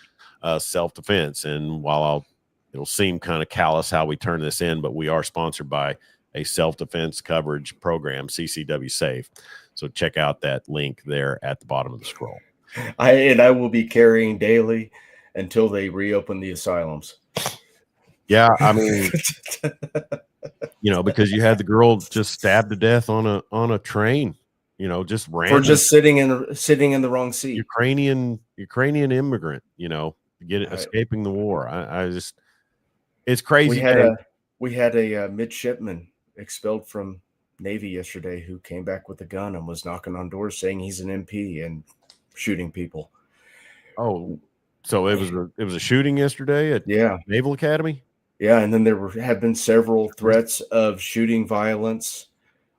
self-defense. And while it'll seem kind of callous how we turn this in, but we are sponsored by a self-defense coverage program, CCW Safe. So check out that link there at the bottom of the scroll. I will be carrying daily until they reopen the asylums. Yeah, I mean, because you had the girl just stabbed to death on a train, just random. For just sitting in the wrong seat. Ukrainian immigrant, escaping the war. I just, it's crazy. We had a midshipman expelled from Navy yesterday who came back with a gun and was knocking on doors saying he's an MP and shooting people. Oh, so it was a shooting yesterday at Naval Academy. Yeah, and then there have been several threats of shooting violence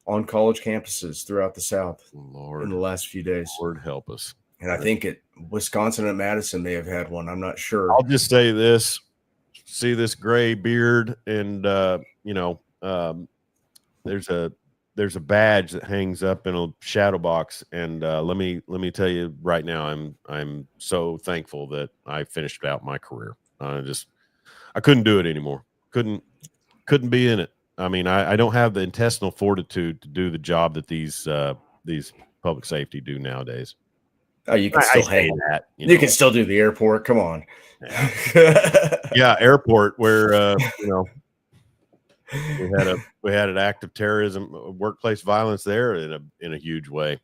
on college campuses throughout the South in the last few days. Lord help us. And I think Wisconsin and Madison may have had one. I'm not sure. I'll just say this: see this gray beard, and there's a badge that hangs up in a shadow box. And let me tell you right now, I'm so thankful that I finished out my career. I couldn't do it anymore. Couldn't be in it. I mean, I don't have the intestinal fortitude to do the job that these public safety do nowadays. Oh, you can still hang that. You can still do the airport. Come on. Yeah, airport where we had an act of terrorism, workplace violence there in a huge way.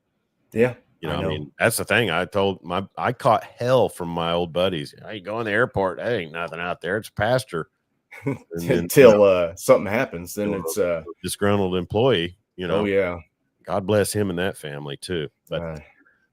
Yeah. You know, I I know. mean, that's the thing. I caught hell from my old buddies. Hey, go in the airport. There ain't nothing out there. It's pasture. And then, Until something happens, then it's disgruntled employee. You know, oh yeah. God bless him and that family too. But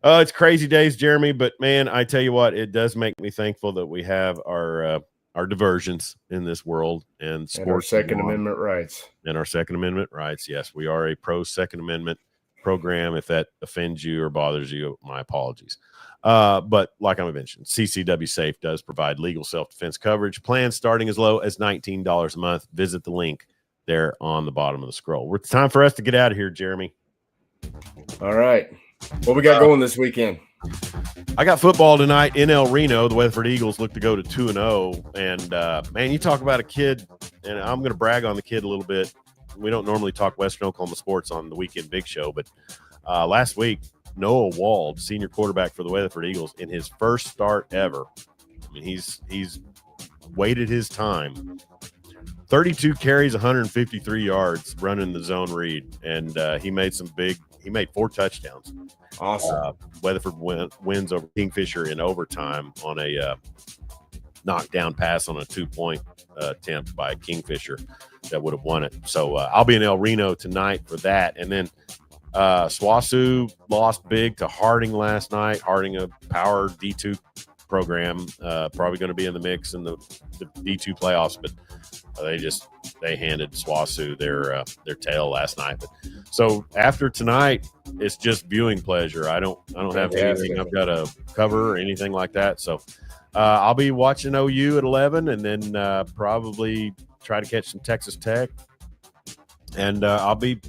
Uh, it's crazy days, Jeremy. But man, I tell you what, it does make me thankful that we have our diversions in this world and sports and our Second Amendment rights. and our Second Amendment rights. Yes, we are a pro Second Amendment program. If that offends you or bothers you, my apologies. But like I mentioned, CCW Safe does provide legal self-defense coverage. Plans starting as low as $19 a month. Visit the link there on the bottom of the scroll. It's time for us to get out of here, Jeremy. All right. What we got going this weekend? I got football tonight in El Reno. The Weatherford Eagles look to go to 2-0. And, man, you talk about a kid, and I'm going to brag on the kid a little bit. We don't normally talk Western Oklahoma sports on the Weekend Big Show, but last week, Noah Wald, senior quarterback for the Weatherford Eagles, in his first start ever. I mean, he's waited his time. 32 carries, 153 yards running the zone read, and he made 4 touchdowns. Awesome. Weatherford wins over Kingfisher in overtime on a knockdown pass on a 2-point attempt by Kingfisher that would have won it. So I'll be in El Reno tonight for that. And then SWOSU lost big to Harding last night. Harding, a power D2 program, probably going to be in the mix in the D2 playoffs, but they handed SWOSU their tail last night. But so after tonight, it's just viewing pleasure. I don't have anything I've got to cover or anything like that. So I'll be watching OU at 11, and then probably try to catch some Texas Tech. And I'll be,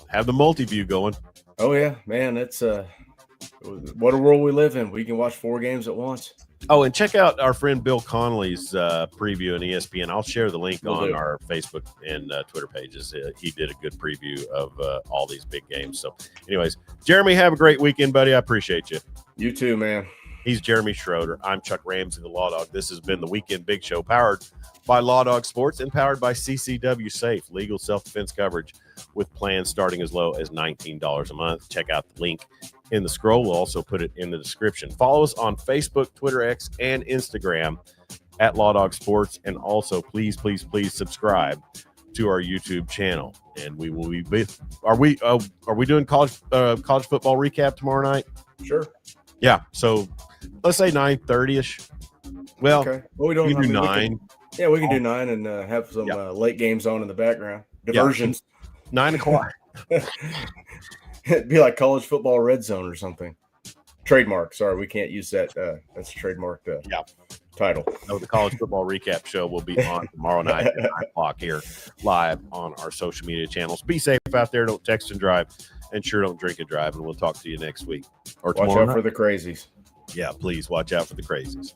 have the multi-view going. Oh yeah, man, that's what a world we live in. We can watch 4 games at once. Oh, and check out our friend Bill Connolly's preview on ESPN. I'll share the link Will on do. our Facebook and Twitter pages. He did a good preview of all these big games. So anyways, Jeremy, have a great weekend, buddy. I appreciate you. You too, man. He's Jeremy Schroeder. I'm Chuck Ramsey, the Law Dog. This has been the Weekend Big Show, powered by Law Dog Sports and powered by CCW Safe, legal self-defense coverage with plans starting as low as $19 a month. Check out the link in the scroll. We'll also put it in the description. Follow us on Facebook, Twitter, X, and Instagram at Law Dog Sports. And also, please subscribe to our YouTube channel. And we will be are we doing college football recap tomorrow night? Sure. Yeah. So let's say 9:30ish. Well, Okay. Well, we don't we can do we 9. we can do 9 and have some late games on in the background. Diversions. 9 o'clock. It'd be like college football red zone or something. Trademark. Sorry, we can't use that. That's a trademark title. No, the college football recap show will be on tomorrow night at 9 o'clock here live on our social media channels. Be safe out there. Don't text and drive, and sure don't drink and drive. And we'll talk to you next week or Watch tomorrow out for night. the crazies. Yeah, please watch out for the crazies.